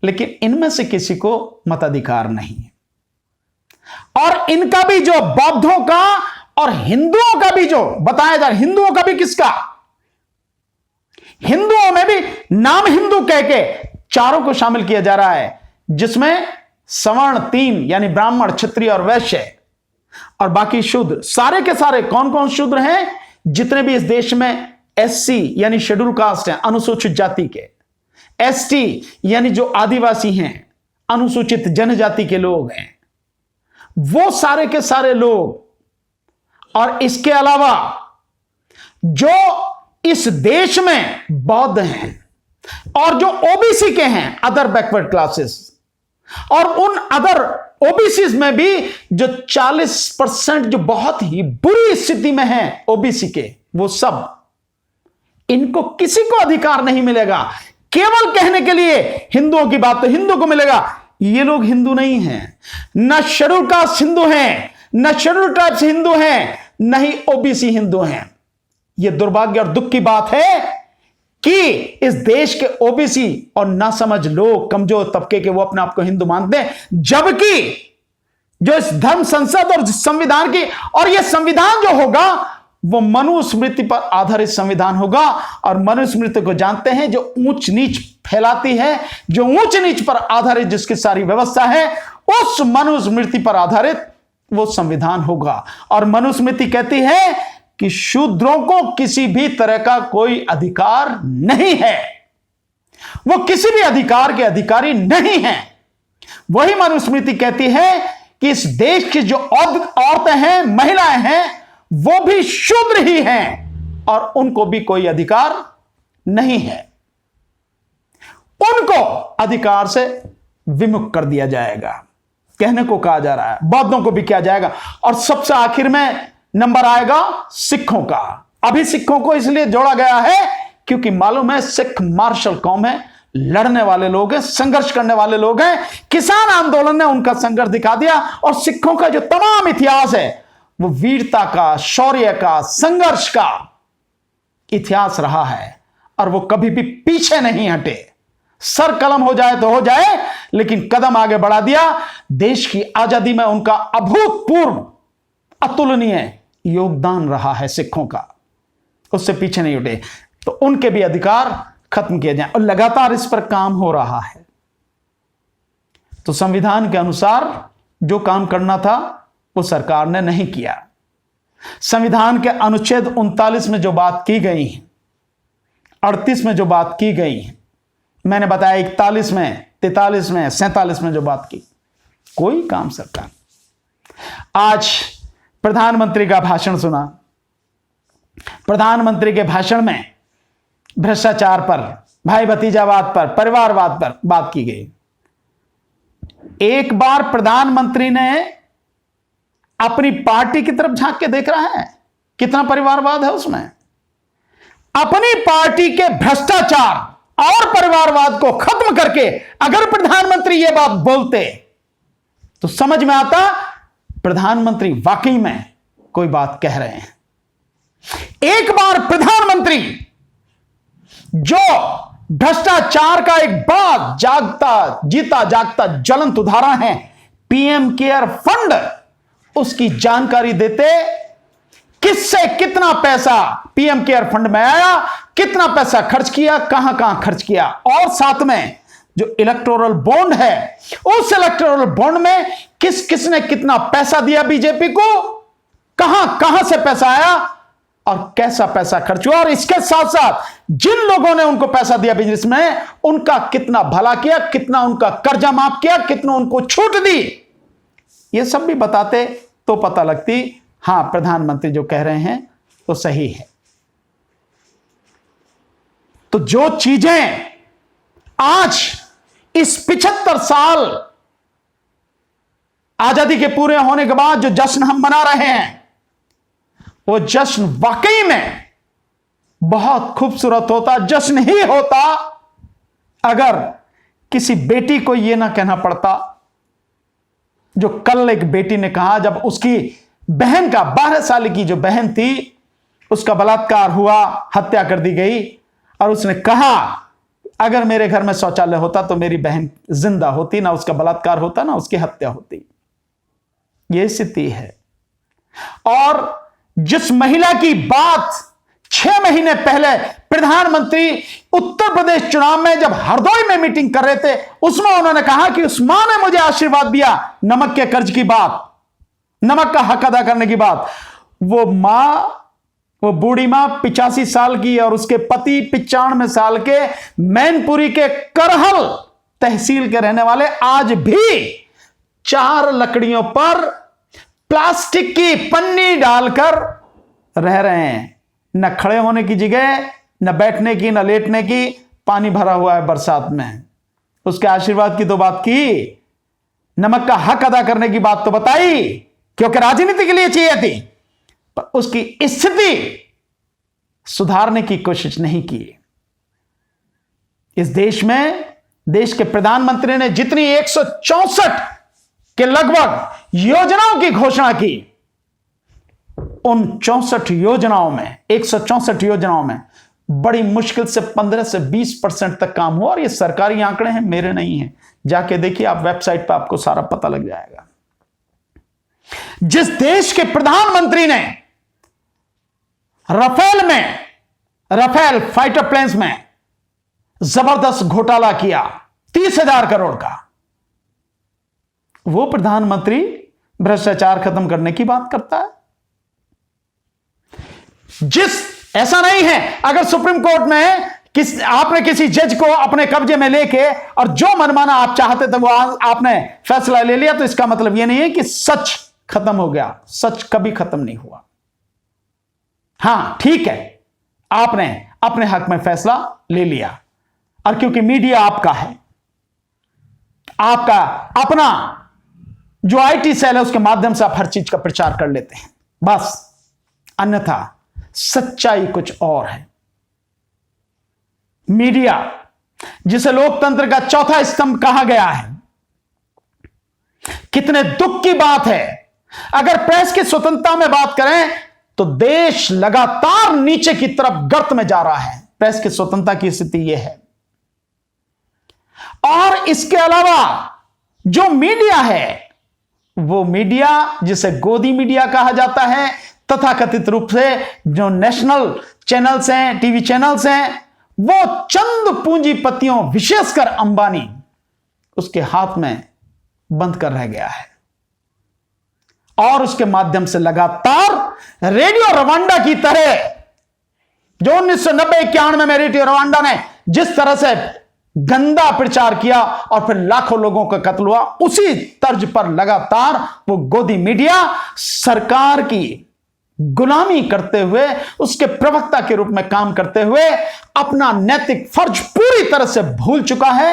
लेकिन इनमें से किसी को मताधिकार नहीं है। और इनका भी जो बौद्धों का और हिंदुओं का भी जो बताया जा रहा है, हिंदुओं का भी किसका, हिंदुओं में भी नाम हिंदू कह के चारों को शामिल किया जा रहा है, जिसमें सवर्ण 3 यानी ब्राह्मण, क्षत्रिय और वैश्य, और बाकी शूद्र। सारे के सारे कौन कौन शूद्र हैं? जितने भी इस देश में SC यानी शेड्यूल कास्ट हैं, अनुसूचित जाति के, ST यानी जो आदिवासी हैं, अनुसूचित जनजाति के लोग हैं, वो सारे के सारे लोग। और इसके अलावा जो इस देश में बौद्ध हैं और जो OBC के हैं, अदर बैकवर्ड क्लासेस, और उन अदर OBCs में भी जो 40% जो बहुत ही बुरी स्थिति में हैं OBC के, वो सब, इनको किसी को अधिकार नहीं मिलेगा। केवल कहने के लिए हिंदुओं की बात तो हिंदू को मिलेगा, ये लोग हिंदू नहीं हैं, न शेड्यूल कास्ट हिंदू हैं, न शेड्यूल ट्राइब्स हिंदू हैं, न ही OBC हिंदू हैं। यह दुर्भाग्य और दुख की बात है कि इस देश के OBC और ना समझ लोग, कमजोर तबके के, वो अपने आप को हिंदू मानते हैं, जबकि जो इस धर्म संसद और संविधान की, और यह संविधान जो होगा वो मनुस्मृति पर आधारित संविधान होगा। और मनुस्मृति को जानते हैं, जो ऊंच नीच फैलाती है, जो ऊंच नीच पर आधारित जिसकी सारी व्यवस्था है, उस मनुस्मृति पर आधारित वो संविधान होगा। और मनुस्मृति कहती है कि शूद्रों को किसी भी तरह का कोई अधिकार नहीं है, वो किसी भी अधिकार के अधिकारी नहीं हैं। वही मनुस्मृति कहती है कि इस देश की जो औरतें हैं, महिलाएं हैं, वो भी शूद्र ही हैं और उनको भी कोई अधिकार नहीं है, उनको अधिकार से विमुक्त कर दिया जाएगा, कहने को कहा जा रहा है। बौद्धों को भी किया जाएगा। और सबसे आखिर में नंबर आएगा सिखों का। अभी सिखों को इसलिए जोड़ा गया है क्योंकि मालूम है सिख मार्शल कौम है, लड़ने वाले लोग हैं, संघर्ष करने वाले लोग हैं। किसान आंदोलन ने उनका संघर्ष दिखा दिया, और सिखों का जो तमाम इतिहास है वो वीरता का, शौर्य का, संघर्ष का इतिहास रहा है, और वो कभी भी पीछे नहीं हटे। सर कलम हो जाए तो हो जाए, लेकिन कदम आगे बढ़ा दिया। देश की आजादी में उनका अभूतपूर्व, अतुलनीय योगदान रहा है सिखों का, उससे पीछे नहीं हटे। तो उनके भी अधिकार खत्म किया जाए, और लगातार इस पर काम हो रहा है। तो संविधान के अनुसार जो काम करना था वो सरकार ने नहीं किया। संविधान के अनुच्छेद 39 में जो बात की गई है, 38 में जो बात की गई है, मैंने बताया 41 में, 43 में, 47 में जो बात की, कोई काम सरकार। आज प्रधानमंत्री का भाषण सुना। प्रधानमंत्री के भाषण में भ्रष्टाचार पर, भाई भतीजावाद पर, परिवारवाद पर बात की गई। एक बार प्रधानमंत्री ने अपनी पार्टी की तरफ झांक के देख रहा है कितना परिवारवाद है उसमें। अपनी पार्टी के भ्रष्टाचार और परिवारवाद को खत्म करके अगर प्रधानमंत्री यह बात बोलते तो समझ में आता प्रधानमंत्री वाकई में कोई बात कह रहे हैं। एक बार प्रधानमंत्री जो भ्रष्टाचार का एक बड़ा जागता, जीता जागता ज्वलंत उदाहरण है, पीएम केयर फंड, उसकी जानकारी देते, किससे कितना पैसा पीएम केयर फंड में आया, कितना पैसा खर्च किया, कहां कहां खर्च किया, और साथ में जो इलेक्टोरल बॉन्ड है, उस इलेक्टोरल बॉन्ड में किस किसने कितना पैसा दिया बीजेपी को, कहां कहां से पैसा आया और कैसा पैसा खर्च हुआ, और इसके साथ साथ जिन लोगों ने उनको पैसा दिया बिजनेस में, उनका कितना भला किया, कितना उनका कर्जा माफ किया, कितना उनको छूट दी, ये सब भी बताते तो पता लगती हां प्रधानमंत्री जो कह रहे हैं तो सही है। तो जो चीजें आज इस 75 साल आजादी के पूरे होने के बाद जो जश्न हम मना रहे हैं, वो जश्न वाकई में बहुत खूबसूरत होता, जश्न ही होता अगर किसी बेटी को यह ना कहना पड़ता जो कल एक बेटी ने कहा, जब उसकी बहन का 12 साल की जो बहन थी उसका बलात्कार हुआ, हत्या कर दी गई, और उसने कहा अगर मेरे घर में शौचालय होता तो मेरी बहन जिंदा होती, ना उसका बलात्कार होता ना उसकी हत्या होती। यह स्थिति है। और जिस महिला की बात 6 महीने पहले प्रधानमंत्री उत्तर प्रदेश चुनाव में जब हरदोई में मीटिंग कर रहे थे, उसमें उन्होंने कहा कि उस मां ने मुझे आशीर्वाद दिया, नमक के कर्ज की बात, नमक का हक अदा करने की बात। वो मां, वो बूढ़ी मां 85 साल की और उसके पति 95 साल के मैनपुरी के करहल तहसील के रहने वाले, आज भी 4 लकड़ियों पर प्लास्टिक की पन्नी डालकर रह रहे हैं। न खड़े होने की जगह, न बैठने की, न लेटने की, पानी भरा हुआ है बरसात में। उसके आशीर्वाद की तो बात की, नमक का हक अदा करने की बात तो बताई, क्योंकि राजनीति के लिए चाहिए थी, पर उसकी स्थिति सुधारने की कोशिश नहीं की। इस देश में देश के प्रधानमंत्री ने जितनी 164 के लगभग योजनाओं की घोषणा की, उन 64 योजनाओं में, 164 योजनाओं में बड़ी मुश्किल से 15 से 20% तक काम हुआ। और ये सरकारी आंकड़े हैं, मेरे नहीं हैं, जाके देखिए आप, वेबसाइट पर आपको सारा पता लग जाएगा। जिस देश के प्रधानमंत्री ने राफेल फाइटर प्लेन्स में जबरदस्त घोटाला किया 30,000 करोड़ का, वो प्रधानमंत्री भ्रष्टाचार खत्म करने की बात करता है। ऐसा नहीं है अगर सुप्रीम कोर्ट में आपने किसी जज को अपने कब्जे में लेके और जो मनमाना आप चाहते थे वो आपने फैसला ले लिया, तो इसका मतलब यह नहीं है कि सच खत्म हो गया। सच कभी खत्म नहीं हुआ। हां ठीक है, आपने अपने हक में फैसला ले लिया, और क्योंकि मीडिया आपका है, आपका अपना जो आईटी सेल है, उसके माध्यम से आप हर चीज का प्रचार कर लेते हैं बस, अन्यथा सच्चाई कुछ और है। मीडिया, जिसे लोकतंत्र का चौथा स्तंभ कहा गया है, कितने दुख की बात है। अगर प्रेस की स्वतंत्रता में बात करें तो देश लगातार नीचे की तरफ गर्त में जा रहा है। प्रेस की स्वतंत्रता की स्थिति यह है। और इसके अलावा जो मीडिया है, वो मीडिया जिसे गोदी मीडिया कहा जाता है, तथाकथित रूप से जो नेशनल चैनल्स हैं, टीवी चैनल्स हैं, वो चंद पूंजीपतियों विशेषकर अंबानी उसके हाथ में बंद कर रह गया है और उसके माध्यम से लगातार रेडियो रवांडा की तरह जो 1990-91 में रेडियो रवांडा ने जिस तरह से गंदा प्रचार किया और फिर लाखों लोगों का कत्ल हुआ, उसी तर्ज पर लगातार वो गोदी मीडिया सरकार की गुलामी करते हुए, उसके प्रवक्ता के रूप में काम करते हुए अपना नैतिक फर्ज पूरी तरह से भूल चुका है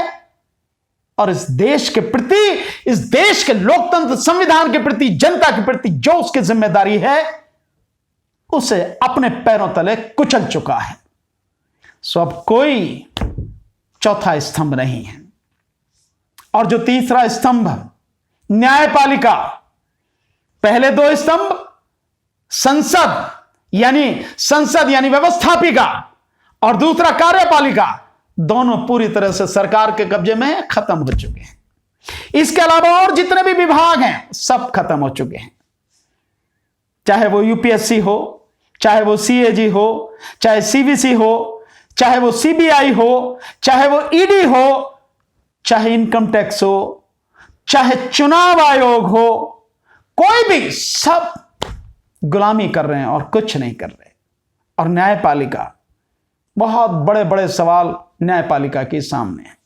और इस देश के प्रति, इस देश के लोकतंत्र संविधान के प्रति, जनता के प्रति जो उसकी जिम्मेदारी है उसे अपने पैरों तले कुचल चुका है। सो अब कोई चौथा स्तंभ नहीं है। और जो तीसरा स्तंभ न्यायपालिका, पहले दो स्तंभ संसद यानी व्यवस्थापिका और दूसरा कार्यपालिका, दोनों पूरी तरह से सरकार के कब्जे में खत्म हो चुके हैं। इसके अलावा और जितने भी विभाग हैं सब खत्म हो चुके हैं, चाहे वो यूपीएससी हो, चाहे वो सीएजी हो, चाहे सीवीसी हो, चाहे वो सीबीआई हो, चाहे वो ईडी हो, चाहे इनकम टैक्स हो, चाहे चुनाव आयोग हो, कोई भी, सब गुलामी कर रहे हैं और कुछ नहीं कर रहे। और न्यायपालिका, बहुत बड़े बड़े सवाल न्यायपालिका के सामने हैं।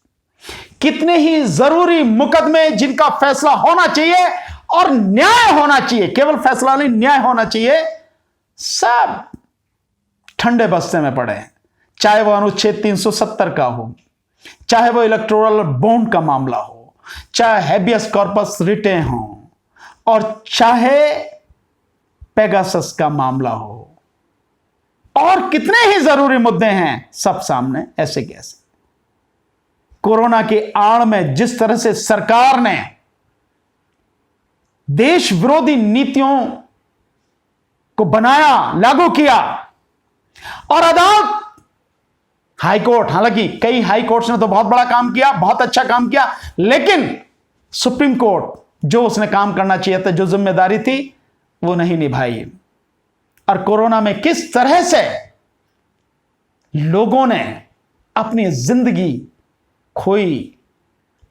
कितने ही जरूरी मुकदमे जिनका फैसला होना चाहिए और न्याय होना चाहिए, केवल फैसला नहीं न्याय होना चाहिए, सब ठंडे बस्ते में पड़े हैं। चाहे वो अनुच्छेद 370 का हो, चाहे वो इलेक्टोरल बॉन्ड का मामला हो, चाहे हैबियस कॉर्पस रिटे हो, और चाहे पेगासस का मामला हो, और कितने ही जरूरी मुद्दे हैं, सब सामने ऐसे कैसे। कोरोना की आड़ में जिस तरह से सरकार ने देश विरोधी नीतियों को बनाया, लागू किया, और अदालत, हाईकोर्ट, हालांकि कई हाईकोर्ट्स ने तो बहुत बड़ा काम किया, बहुत अच्छा काम किया, लेकिन सुप्रीम कोर्ट जो उसने काम करना चाहिए था, जो जिम्मेदारी थी, वो नहीं निभाई। और कोरोना में किस तरह से लोगों ने अपनी जिंदगी खोई,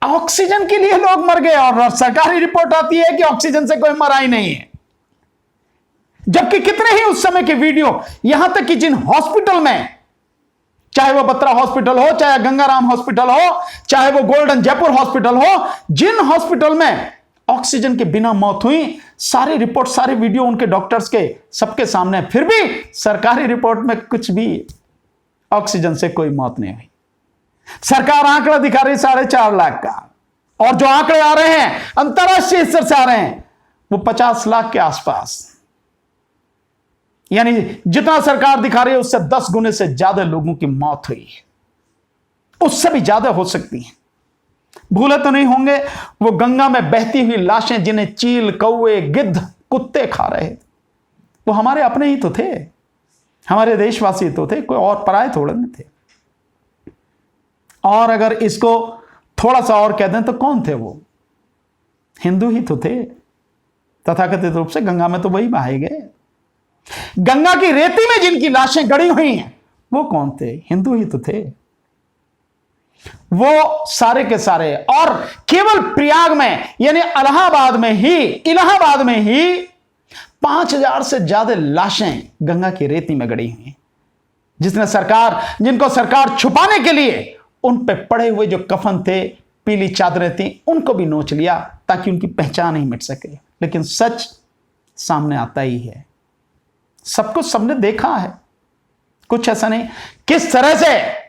ऑक्सीजन के लिए लोग मर गए और सरकारी रिपोर्ट आती है कि ऑक्सीजन से कोई मरा ही नहीं है, जबकि कितने ही उस समय के वीडियो, यहां तक कि जिन हॉस्पिटल में, चाहे वो बत्रा हॉस्पिटल हो, चाहे गंगाराम हॉस्पिटल हो, चाहे वो गोल्डन जयपुर हॉस्पिटल हो, जिन हॉस्पिटल में ऑक्सीजन के बिना मौत हुई, सारी रिपोर्ट, सारे वीडियो उनके डॉक्टर्स के सबके सामने, फिर भी सरकारी रिपोर्ट में कुछ भी ऑक्सीजन से कोई मौत नहीं हुई। सरकार आंकड़ा दिखा रही 4.5 लाख का, और जो आंकड़े आ रहे हैं अंतरराष्ट्रीय स्तर से आ रहे हैं वो 50 लाख के आसपास, यानी जितना सरकार दिखा रही है उससे 10 गुने से ज्यादा लोगों की मौत हुई है, उससे भी ज्यादा हो सकती है। भूले तो नहीं होंगे वो गंगा में बहती हुई लाशें जिन्हें चील, कौवे, गिद्ध, कुत्ते खा रहे थे, वो हमारे अपने ही तो थे, हमारे देशवासी तो थे, कोई और पराये थोड़े नहीं थे। और अगर इसको थोड़ा सा और कह दें तो कौन थे वो? हिंदू ही तो थे, तथाकथित रूप से गंगा में तो वही बहाए गए। गंगा की रेती में जिनकी लाशें गड़ी हुई हैं वो कौन थे? हिंदू ही तो थे वो सारे के सारे। और केवल प्रयाग में यानी इलाहाबाद में ही 5000 से ज्यादा लाशें गंगा की रेती में गड़ी हुई हैं, जिनको सरकार छुपाने के लिए उन पे पड़े हुए जो कफन थे, पीली चादरें थी, उनको भी नोच लिया ताकि उनकी पहचान ही मिट सके। लेकिन सच सामने आता ही है, सब कुछ सबने देखा है, कुछ ऐसा नहीं। किस तरह से,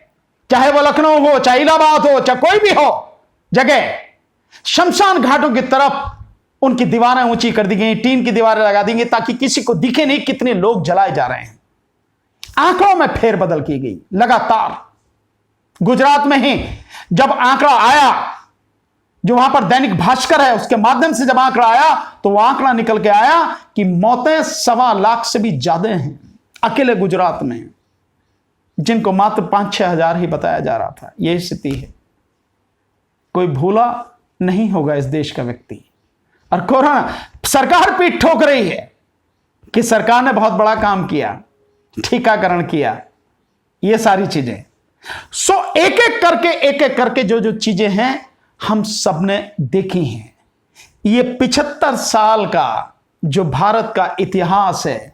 चाहे वो लखनऊ हो, चाहे इलाहाबाद हो, चाहे कोई भी हो जगह, शमशान घाटों की तरफ उनकी दीवारें ऊंची कर दी गई, टीन की दीवारें लगा दी गई ताकि किसी को दिखे नहीं कितने लोग जलाए जा रहे हैं। आंकड़ों में फेरबदल की गई लगातार। गुजरात में ही जब आंकड़ा आया, जो वहां पर दैनिक भास्कर है उसके माध्यम से जब आंकड़ा आया, तो वह आंकड़ा निकल के आया कि मौतें 1.25 लाख से भी ज्यादा हैं अकेले गुजरात में, जिनको मात्र 5-6 हजार ही बताया जा रहा था। यही स्थिति है, कोई भूला नहीं होगा इस देश का व्यक्ति। और कोरोना, सरकार पीठ ठोक रही है कि सरकार ने बहुत बड़ा काम किया, टीकाकरण किया, ये सारी चीजें। एक एक करके जो जो चीजें हैं हम सबने देखी हैं। ये 75 साल का जो भारत का इतिहास है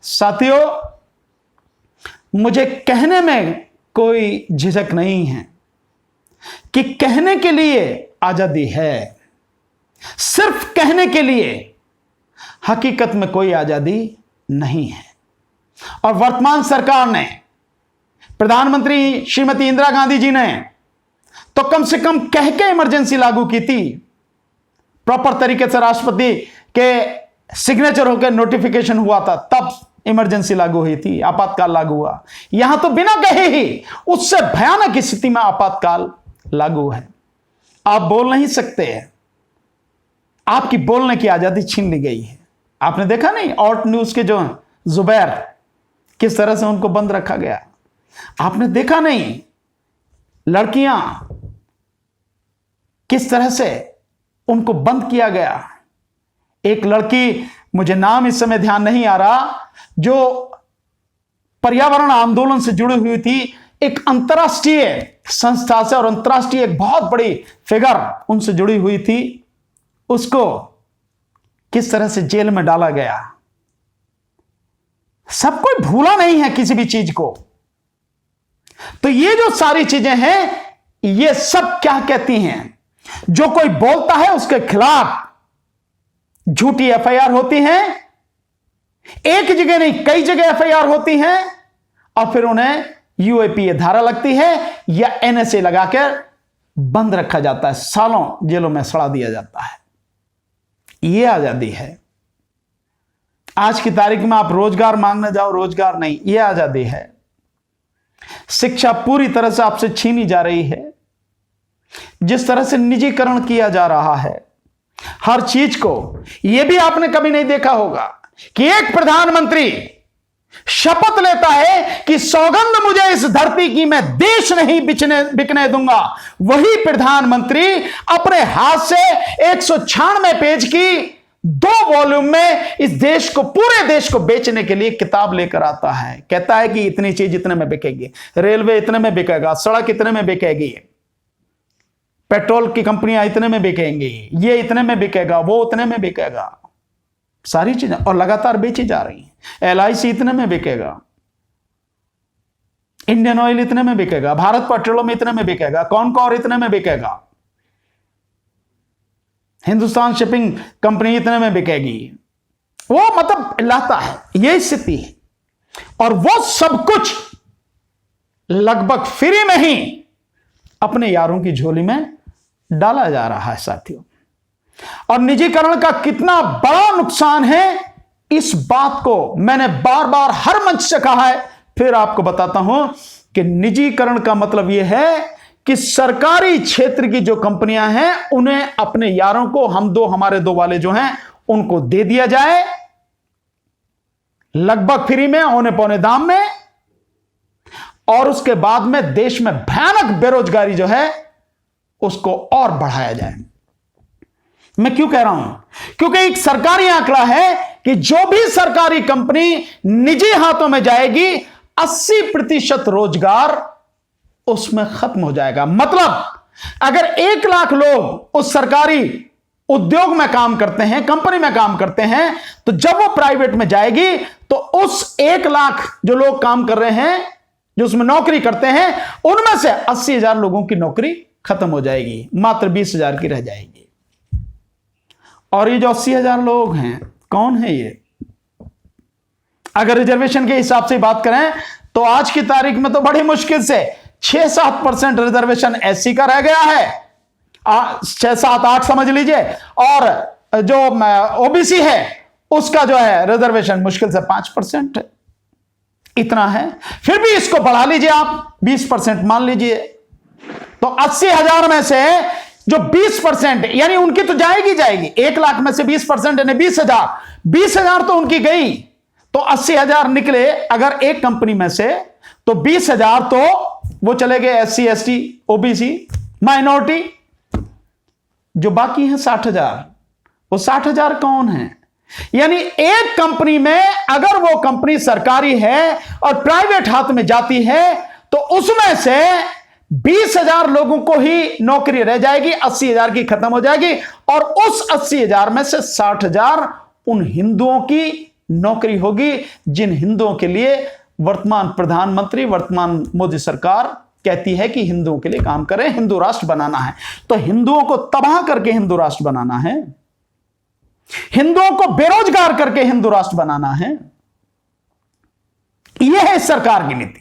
साथियों, मुझे कहने में कोई झिझक नहीं है कि कहने के लिए आजादी है, सिर्फ कहने के लिए, हकीकत में कोई आजादी नहीं है। और वर्तमान सरकार ने, प्रधानमंत्री श्रीमती इंदिरा गांधी जी ने तो कम से कम कह के इमरजेंसी लागू की थी, प्रॉपर तरीके से राष्ट्रपति के सिग्नेचर होकर नोटिफिकेशन हुआ था, तब इमरजेंसी लागू हुई थी, आपातकाल लागू हुआ। यहां तो बिना कहे ही उससे भयानक स्थिति में आपातकाल लागू है। आप बोल नहीं सकते हैं, आपकी बोलने की आजादी छीन ली गई है। आपने देखा नहीं ऑल्ट न्यूज के जो जुबैर, किस तरह से उनको बंद रखा गया। आपने देखा नहीं लड़कियां किस तरह से उनको बंद किया गया। एक लड़की, मुझे नाम इस समय ध्यान नहीं आ रहा, जो पर्यावरण आंदोलन से जुड़ी हुई थी, एक अंतरराष्ट्रीय संस्था से और अंतरराष्ट्रीय एक बहुत बड़ी फिगर उनसे जुड़ी हुई थी, उसको किस तरह से जेल में डाला गया। सब कोई भूला नहीं है किसी भी चीज को। तो ये जो सारी चीजें हैं, ये सब क्या कहती हैं, जो कोई बोलता है उसके खिलाफ झूठी एफआईआर होती है। एक जगह नहीं, कई जगह एफआईआर होती हैं और फिर उन्हें यूएपीए धारा लगती है या एनएसए लगाकर बंद रखा जाता है, सालों जेलों में सड़ा दिया जाता है। यह आजादी है। आज की तारीख में आप रोजगार मांगने जाओ, रोजगार नहीं, यह आजादी है। शिक्षा पूरी तरह से आपसे छीनी जा रही है। जिस तरह से निजीकरण किया जा रहा है हर चीज को, यह भी आपने कभी नहीं देखा होगा कि एक प्रधानमंत्री शपथ लेता है कि सौगंध मुझे इस धरती की, मैं देश नहीं बिकने दूंगा। वही प्रधानमंत्री अपने हाथ से 196 पेज की 2 वॉल्यूम में इस देश को, पूरे देश को बेचने के लिए किताब लेकर आता है। कहता है कि इतनी चीज इतने में बिकेगी, रेलवे इतने में बिकेगा, सड़क इतने में बिकेगी, पेट्रोल की कंपनियां इतने में बिकेंगी, ये इतने में बिकेगा, वो उतने में बिकेगा, सारी चीजें, और लगातार बेची जा रही हैं। एलआईसी इतने में बिकेगा, इंडियन ऑयल इतने में बिकेगा, भारत पेट्रोलियम इतने में बिकेगा, कॉनकॉर इतने में बिकेगा, हिंदुस्तान शिपिंग कंपनी इतने में बिकेगी। वो मतलब लाता है, यही स्थिति है। और वो सब कुछ लगभग फ्री में ही अपने यारों की झोली में डाला जा रहा है साथियों। और निजीकरण का कितना बड़ा नुकसान है, इस बात को मैंने बार बार हर मंच से कहा है, फिर आपको बताता हूं कि निजीकरण का मतलब यह है कि सरकारी क्षेत्र की जो कंपनियां हैं उन्हें अपने यारों को, हम दो हमारे दो वाले जो हैं उनको दे दिया जाए लगभग फ्री में, औने पौने दाम में, और उसके बाद में देश में भयानक बेरोजगारी जो है उसको और बढ़ाया जाए। मैं क्यों कह रहा हूं? क्योंकि एक सरकारी आंकड़ा है कि जो भी सरकारी कंपनी निजी हाथों में जाएगी 80% रोजगार उसमें खत्म हो जाएगा। मतलब अगर 1 लाख लोग उस सरकारी उद्योग में काम करते हैं, कंपनी में काम करते हैं, तो जब वो प्राइवेट में जाएगी तो उस 1 लाख जो लोग काम कर रहे हैं, जो उसमें नौकरी करते हैं, उनमें से 80,000 लोगों की नौकरी खत्म हो जाएगी, मात्र 20,000 की रह जाएगी। और ये जो 80,000 लोग हैं, कौन है ये? अगर रिजर्वेशन के हिसाब से बात करें तो आज की तारीख में तो बड़ी मुश्किल से 6-7% रिजर्वेशन एससी का रह गया है, 6-7-8 समझ लीजिए, और जो ओबीसी है उसका जो है रिजर्वेशन मुश्किल से 5% है, इतना है। फिर भी इसको बढ़ा लीजिए आप, 20% मान लीजिए, तो 80,000 में से जो 20%, यानी उनकी तो जाएगी जाएगी, 1 लाख में से 20% यानी 20,000 तो उनकी गई, तो 80,000 निकले अगर एक कंपनी में से, तो 20,000 तो वो चले गए एससी एसटी ओबीसी माइनॉरिटी। जो बाकी हैं 60,000, वो 60,000 कौन है? यानी एक कंपनी में अगर वो कंपनी सरकारी है और प्राइवेट हाथ में जाती है तो उसमें से 20,000 लोगों को ही नौकरी रह जाएगी, 80,000 की खत्म हो जाएगी, और उस 80,000 में से 60,000 उन हिंदुओं की नौकरी होगी जिन हिंदुओं के लिए वर्तमान प्रधानमंत्री, वर्तमान मोदी सरकार कहती है कि हिंदुओं के लिए काम करें, हिंदू राष्ट्र बनाना है। तो हिंदुओं को तबाह करके हिंदू राष्ट्र बनाना है, हिंदुओं को बेरोजगार करके हिंदू राष्ट्र बनाना है। यह है सरकार की नीति।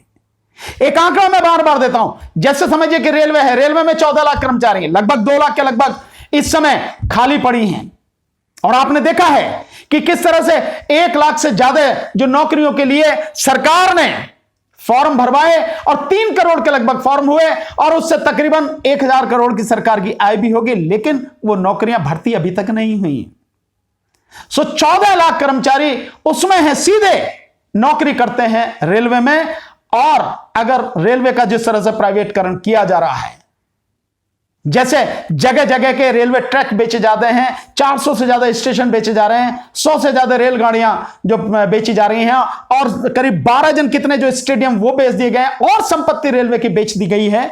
एक आंकड़ा मैं बार बार देता हूं, जैसे समझिए कि रेलवे है, रेलवे में 14 लाख कर्मचारी हैं, लगभग 2 लाख के लगभग इस समय खाली पड़ी हैं। और आपने देखा है कि किस तरह से 1 लाख से ज्यादा जो नौकरियों के लिए सरकार ने फॉर्म भरवाए और 3 करोड़ के लगभग फॉर्म हुए, और उससे तकरीबन 1,000 करोड़ की सरकार की आय भी होगी, लेकिन वो नौकरियां भर्ती अभी तक नहीं हुई। 14 लाख कर्मचारी उसमें है, सीधे नौकरी करते हैं रेलवे में। और अगर रेलवे का जिस तरह से प्राइवेटकरण किया जा रहा है, जैसे जगह जगह के रेलवे ट्रैक बेचे जाते हैं, 400 से ज्यादा स्टेशन बेचे जा रहे हैं, 100 से ज्यादा रेलगाड़ियां जो बेची जा रही हैं, और करीब 12 जन कितने जो स्टेडियम वो बेच दिए गए, और संपत्ति रेलवे की बेच दी गई है,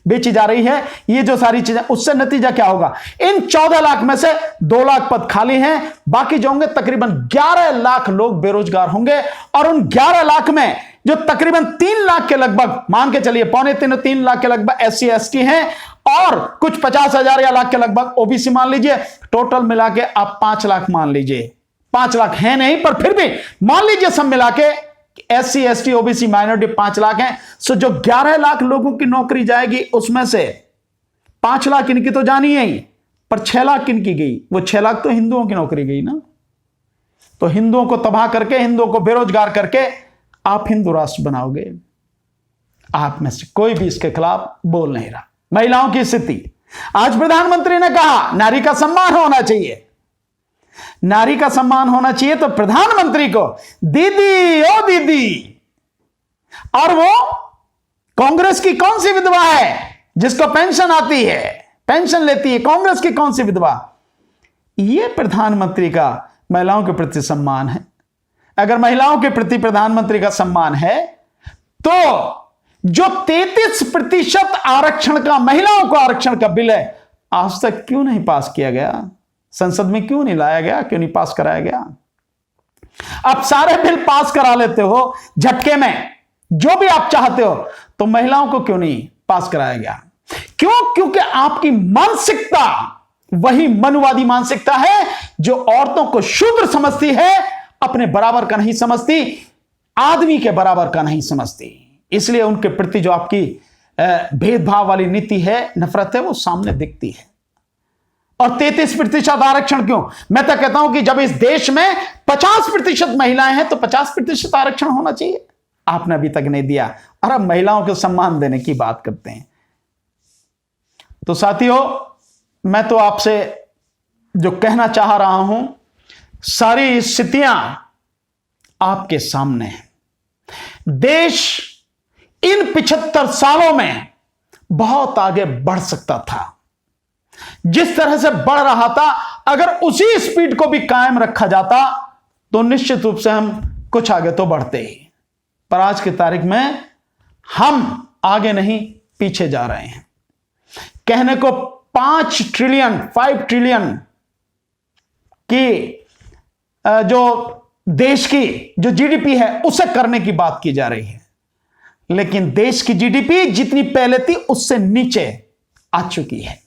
बेची जा रही है। ये जो सारी चीजें, उससे नतीजा क्या होगा? इन 14 लाख में से 2 लाख पद खाली हैं, बाकी जो होंगे तकरीबन 11 लाख लोग बेरोजगार होंगे। और उन 11 लाख में जो तकरीबन 3 लाख के लगभग, मान के चलिए 2.25-3 लाख के लगभग SC ST हैं, और कुछ 50,000 या लाख के लगभग OBC मान लीजिए, टोटल मिला के आप 5 लाख मान लीजिए। 5 लाख है नहीं, पर फिर भी मान लीजिए सब मिला के SC ST OBC minority 5 lakh हैं। सो जो 11 लाख लोगों की नौकरी जाएगी, उसमें से 5 लाख इनकी तो जानी है ही, पर 6 लाख किनकी गई? वो 6 लाख तो हिंदुओं की नौकरी गई ना। तो हिंदुओं को तबाह करके, हिंदुओं को बेरोजगार करके आप हिंदू राष्ट्र बनाओगे। आप में से कोई भी इसके खिलाफ बोल नहीं रहा। महिलाओं की स्थिति, आज प्रधानमंत्री ने कहा नारी का सम्मान होना चाहिए, नारी का सम्मान होना चाहिए, तो प्रधानमंत्री को दीदी, ओ दीदी। और वो कांग्रेस की कौन सी विधवा है जिसको पेंशन आती है, पेंशन लेती है? कांग्रेस की कौन सी विधवा? ये प्रधानमंत्री का महिलाओं के प्रति सम्मान है। अगर महिलाओं के प्रति प्रधानमंत्री का सम्मान है, तो जो 33% आरक्षण का, महिलाओं को आरक्षण का बिल है, आज तक क्यों नहीं पास किया गया? संसद में क्यों नहीं लाया गया? क्यों नहीं पास कराया गया? आप सारे बिल पास करा लेते हो झटके में, जो भी आप चाहते हो, तो महिलाओं को क्यों नहीं पास कराया गया? क्यों? क्योंकि आपकी मानसिकता वही मनुवादी मानसिकता है, जो औरतों को शूद्र समझती है, अपने बराबर का नहीं समझती, आदमी के बराबर का नहीं समझती। इसलिए उनके प्रति जो आपकी भेदभाव वाली नीति है, नफरत है, वो सामने दिखती है। और 33% आरक्षण क्यों? मैं तो कहता हूं कि जब इस देश में 50% महिलाएं हैं, तो 50% आरक्षण होना चाहिए। आपने अभी तक नहीं दिया, और अब महिलाओं को सम्मान देने की बात करते हैं। तो साथियों, मैं तो आपसे जो कहना चाह रहा हूं, सारी स्थितियां आपके सामने हैं। देश इन 75 सालों में बहुत आगे बढ़ सकता था। जिस तरह से बढ़ रहा था, अगर उसी स्पीड को भी कायम रखा जाता, तो निश्चित रूप से हम कुछ आगे तो बढ़ते ही। पर आज की तारीख में हम आगे नहीं, पीछे जा रहे हैं। कहने को 5 ट्रिलियन की जो देश की जो GDP है, उसे करने की बात की जा रही है, लेकिन देश की GDP जितनी पहले थी उससे नीचे आ चुकी है।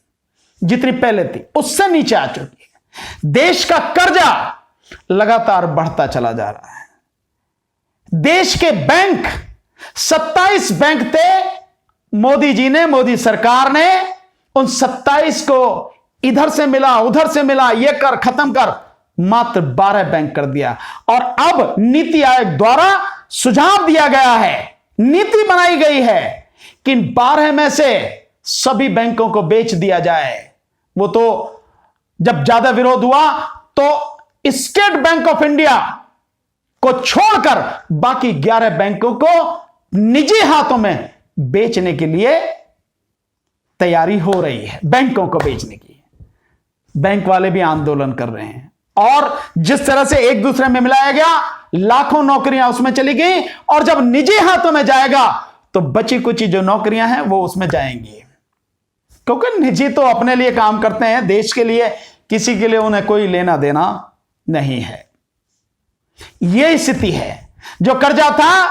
जितनी पहले थी उससे नीचे आ चुकी है। देश का कर्जा लगातार बढ़ता चला जा रहा है। देश के बैंक, 27 बैंक थे, मोदी जी ने, मोदी सरकार ने उन 27 को इधर से मिला, उधर से मिला, ये कर, खत्म कर, मात्र 12 बैंक कर दिया। और अब नीति आयोग द्वारा सुझाव दिया गया है, नीति बनाई गई है कि इन 12 में से सभी बैंकों को बेच दिया जाए। वो तो जब ज्यादा विरोध हुआ, तो स्टेट बैंक ऑफ इंडिया को छोड़कर बाकी 11 बैंकों को निजी हाथों में बेचने के लिए तैयारी हो रही है। बैंकों को बेचने की बैंक वाले भी आंदोलन कर रहे हैं। और जिस तरह से एक दूसरे में मिलाया गया, लाखों नौकरियां उसमें चली गई, और जब निजी हाथों में जाएगा तो बची कुची जो नौकरियां हैं वो उसमें जाएंगी, क्योंकि निजी तो अपने लिए काम करते हैं, देश के लिए किसी के लिए उन्हें कोई लेना देना नहीं है। यह स्थिति है। जो कर्जा था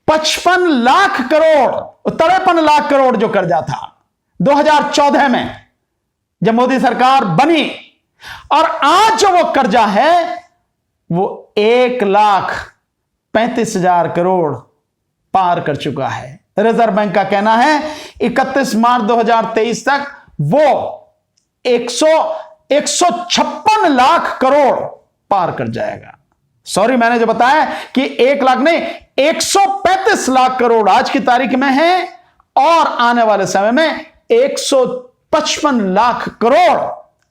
55 लाख करोड़, 53 लाख करोड़ जो कर्जा था 2014 में जब मोदी सरकार बनी, और आज जो वो कर्जा है वो 1,35,000 करोड़ पार कर चुका है। रिजर्व बैंक का कहना है 31 मार्च 2023 तक वो 156 लाख करोड़ पार कर जाएगा। सॉरी, मैंने जो बताया कि 1 लाख नहीं, 135 लाख करोड़ आज की तारीख में है, और आने वाले समय में 155 लाख करोड़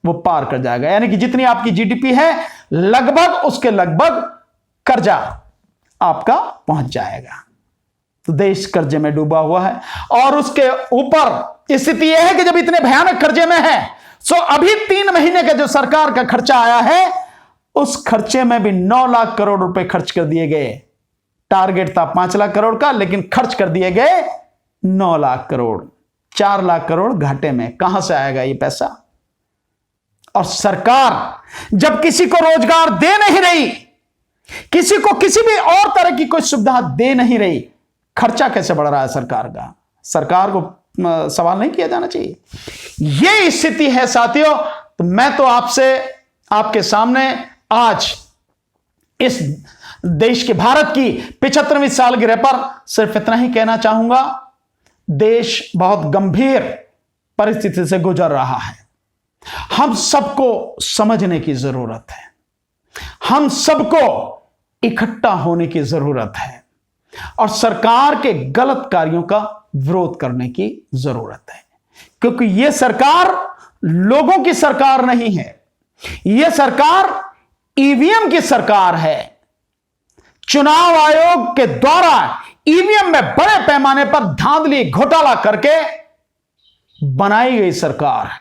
वो पार कर जाएगा। यानी कि जितनी आपकी जीडीपी है लगभग उसके लगभग कर्जा आपका पहुंच जाएगा। तो देश कर्जे में डूबा हुआ है, और उसके ऊपर स्थिति यह है कि जब इतने भयानक कर्जे में है, सो अभी 3 महीने का जो सरकार का खर्चा आया है उस खर्चे में भी 9 लाख करोड़ रुपए खर्च कर दिए गए। टारगेट था 5 लाख करोड़ का, लेकिन खर्च कर दिए गए 9 लाख करोड़। 4 लाख करोड़ घाटे में। कहां से आएगा ये पैसा? और सरकार जब किसी को रोजगार दे नहीं रही, किसी को किसी भी और तरह की कोई सुविधा दे नहीं रही, खर्चा कैसे बढ़ रहा है सरकार का? सरकार को सवाल नहीं किया जाना चाहिए। यह स्थिति है साथियों। तो मैं तो आपसे, आपके सामने आज इस देश के, भारत की 75वीं सालगिरह पर सिर्फ इतना ही कहना चाहूंगा, देश बहुत गंभीर परिस्थिति से गुजर रहा है। हम सबको समझने की जरूरत है, हम सबको इकट्ठा होने की जरूरत है, और सरकार के गलत कार्यों का विरोध करने की जरूरत है। क्योंकि यह सरकार लोगों की सरकार नहीं है, यह सरकार ईवीएम की सरकार है। चुनाव आयोग के द्वारा ईवीएम में बड़े पैमाने पर धांधली घोटाला करके बनाई गई सरकार है।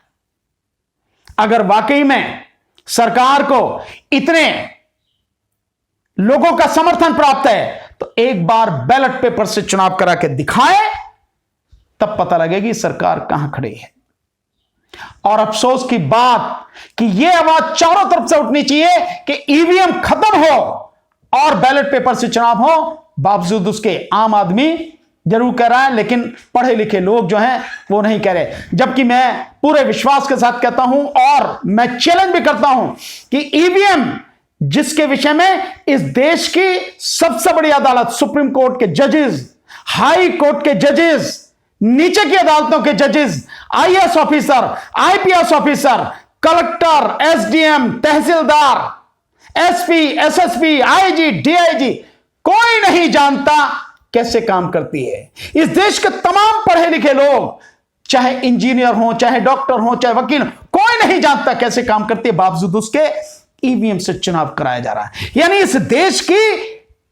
अगर वाकई में सरकार को इतने लोगों का समर्थन प्राप्त है तो एक बार बैलेट पेपर से चुनाव करा के दिखाए, तब पता लगेगी सरकार कहां खड़ी है। और अफसोस की बात कि यह आवाज चारों तरफ से उठनी चाहिए कि ईवीएम खत्म हो और बैलेट पेपर से चुनाव हो। बावजूद उसके आम आदमी जरूर कह रहा है, लेकिन पढ़े लिखे लोग जो हैं वो नहीं कह रहे। जबकि मैं पूरे विश्वास के साथ कहता हूं और मैं चैलेंज भी करता हूं कि ईवीएम, जिसके विषय में इस देश की सबसे बड़ी अदालत सुप्रीम कोर्ट के जजेस, हाई कोर्ट के जजेस, नीचे की अदालतों के जजेस, IAS officer, IPS officer, collector, SDM, tehsildar, SP, SSP, IG, DIG, कोई नहीं जानता कैसे काम करती है। इस देश के तमाम पढ़े लिखे लोग, चाहे इंजीनियर हो, चाहे डॉक्टर हो, चाहे वकील, कोई नहीं जानता कैसे काम करती है। बावजूद उसके ईवीएम से चुनाव कराया जा रहा है। यानी इस देश की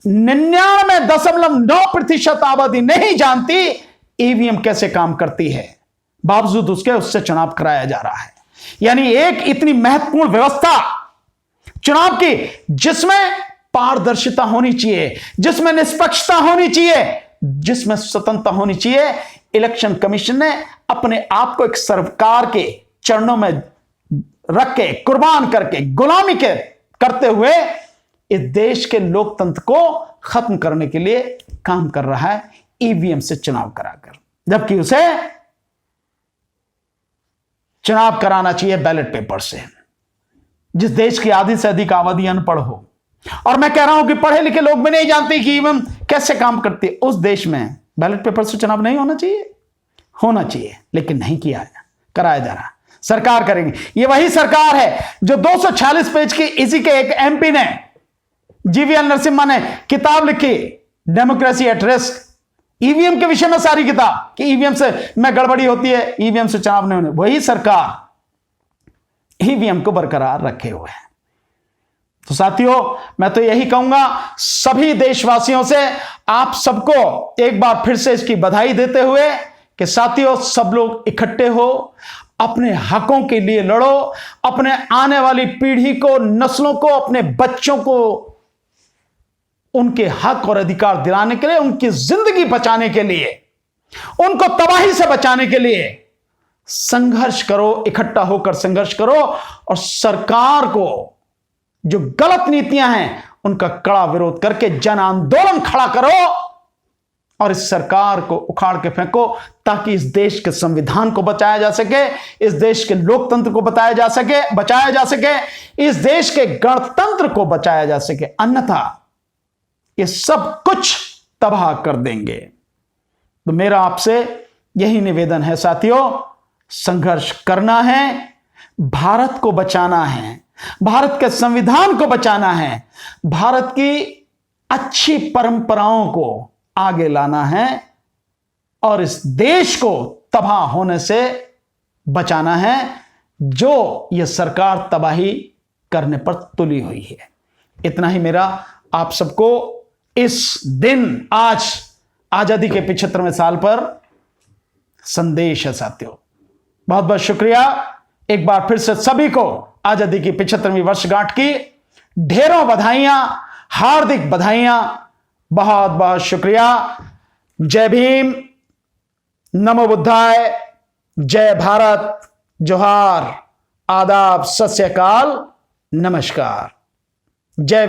99.9% आबादी नहीं जानती ईवीएम कैसे काम करती है, बावजूद उसके उससे चुनाव कराया जा रहा है। यानी एक इतनी महत्वपूर्ण व्यवस्था चुनाव की, जिसमें पारदर्शिता होनी चाहिए, जिसमें निष्पक्षता होनी चाहिए, जिसमें स्वतंत्रता होनी चाहिए, इलेक्शन कमीशन ने अपने आप को एक सरकार के चरणों में रख के, कुर्बान करके, गुलामी के करते हुए इस देश के लोकतंत्र को खत्म करने के लिए काम कर रहा है, ईवीएम से चुनाव कराकर। जबकि उसे चुनाव कराना चाहिए बैलेट पेपर से। जिस देश की आधी से अधिक आबादी अनपढ़ हो, और मैं कह रहा हूं कि पढ़े लिखे लोग भी नहीं जानते कि ईवीएम कैसे काम करती है, उस देश में बैलेट पेपर से चुनाव नहीं होना चाहिए? होना चाहिए, लेकिन नहीं किया, कराया जा रहा। सरकार करेंगे। ये वही सरकार है जो 246 पेज की, इसी के एक एमपी ने, जीवीएल नरसिम्हा ने किताब लिखी, डेमोक्रेसी एट रिस्क, ईवीएम के विषय में सारी किताब, कि ईवीएम से में गड़बड़ी होती है, ईवीएम से चुनाव नहीं होने। वही सरकार ईवीएम को बरकरार रखे हुए है। तो साथियों, मैं तो यही कहूंगा सभी देशवासियों से, आप सबको एक बार फिर से इसकी बधाई देते हुए कि साथियों, सब लोग इकट्ठे हो, अपने हकों के लिए लड़ो, अपने आने वाली पीढ़ी को, नस्लों को, अपने बच्चों को उनके हक और अधिकार दिलाने के लिए, उनकी जिंदगी बचाने के लिए, उनको तबाही से बचाने के लिए संघर्ष करो, इकट्ठा होकर संघर्ष करो और सरकार को जो गलत नीतियां हैं उनका कड़ा विरोध करके जन आंदोलन खड़ा करो और इस सरकार को उखाड़ के फेंको, ताकि इस देश के संविधान को बचाया जा सके, इस देश के लोकतंत्र को बचाया जा सके, इस देश के गणतंत्र को बचाया जा सके। अन्यथा ये सब कुछ तबाह कर देंगे। तो मेरा आपसे यही निवेदन है साथियों, संघर्ष करना है, भारत को बचाना है, भारत के संविधान को बचाना है, भारत की अच्छी परंपराओं को आगे लाना है और इस देश को तबाह होने से बचाना है, जो यह सरकार तबाही करने पर तुली हुई है। इतना ही मेरा आप सबको इस दिन, आज आजादी के 75वें साल पर संदेश है साथियों। बहुत बहुत शुक्रिया एक बार फिर से सभी को आजादी की 75वीं वर्षगांठ की ढेरों बधाइयां, हार्दिक बधाइयां, बहुत बहुत शुक्रिया। जय भीम, नमो बुद्धाय, जय भारत, जोहार, आदाब, सत श्री अकाल, नमस्कार। जय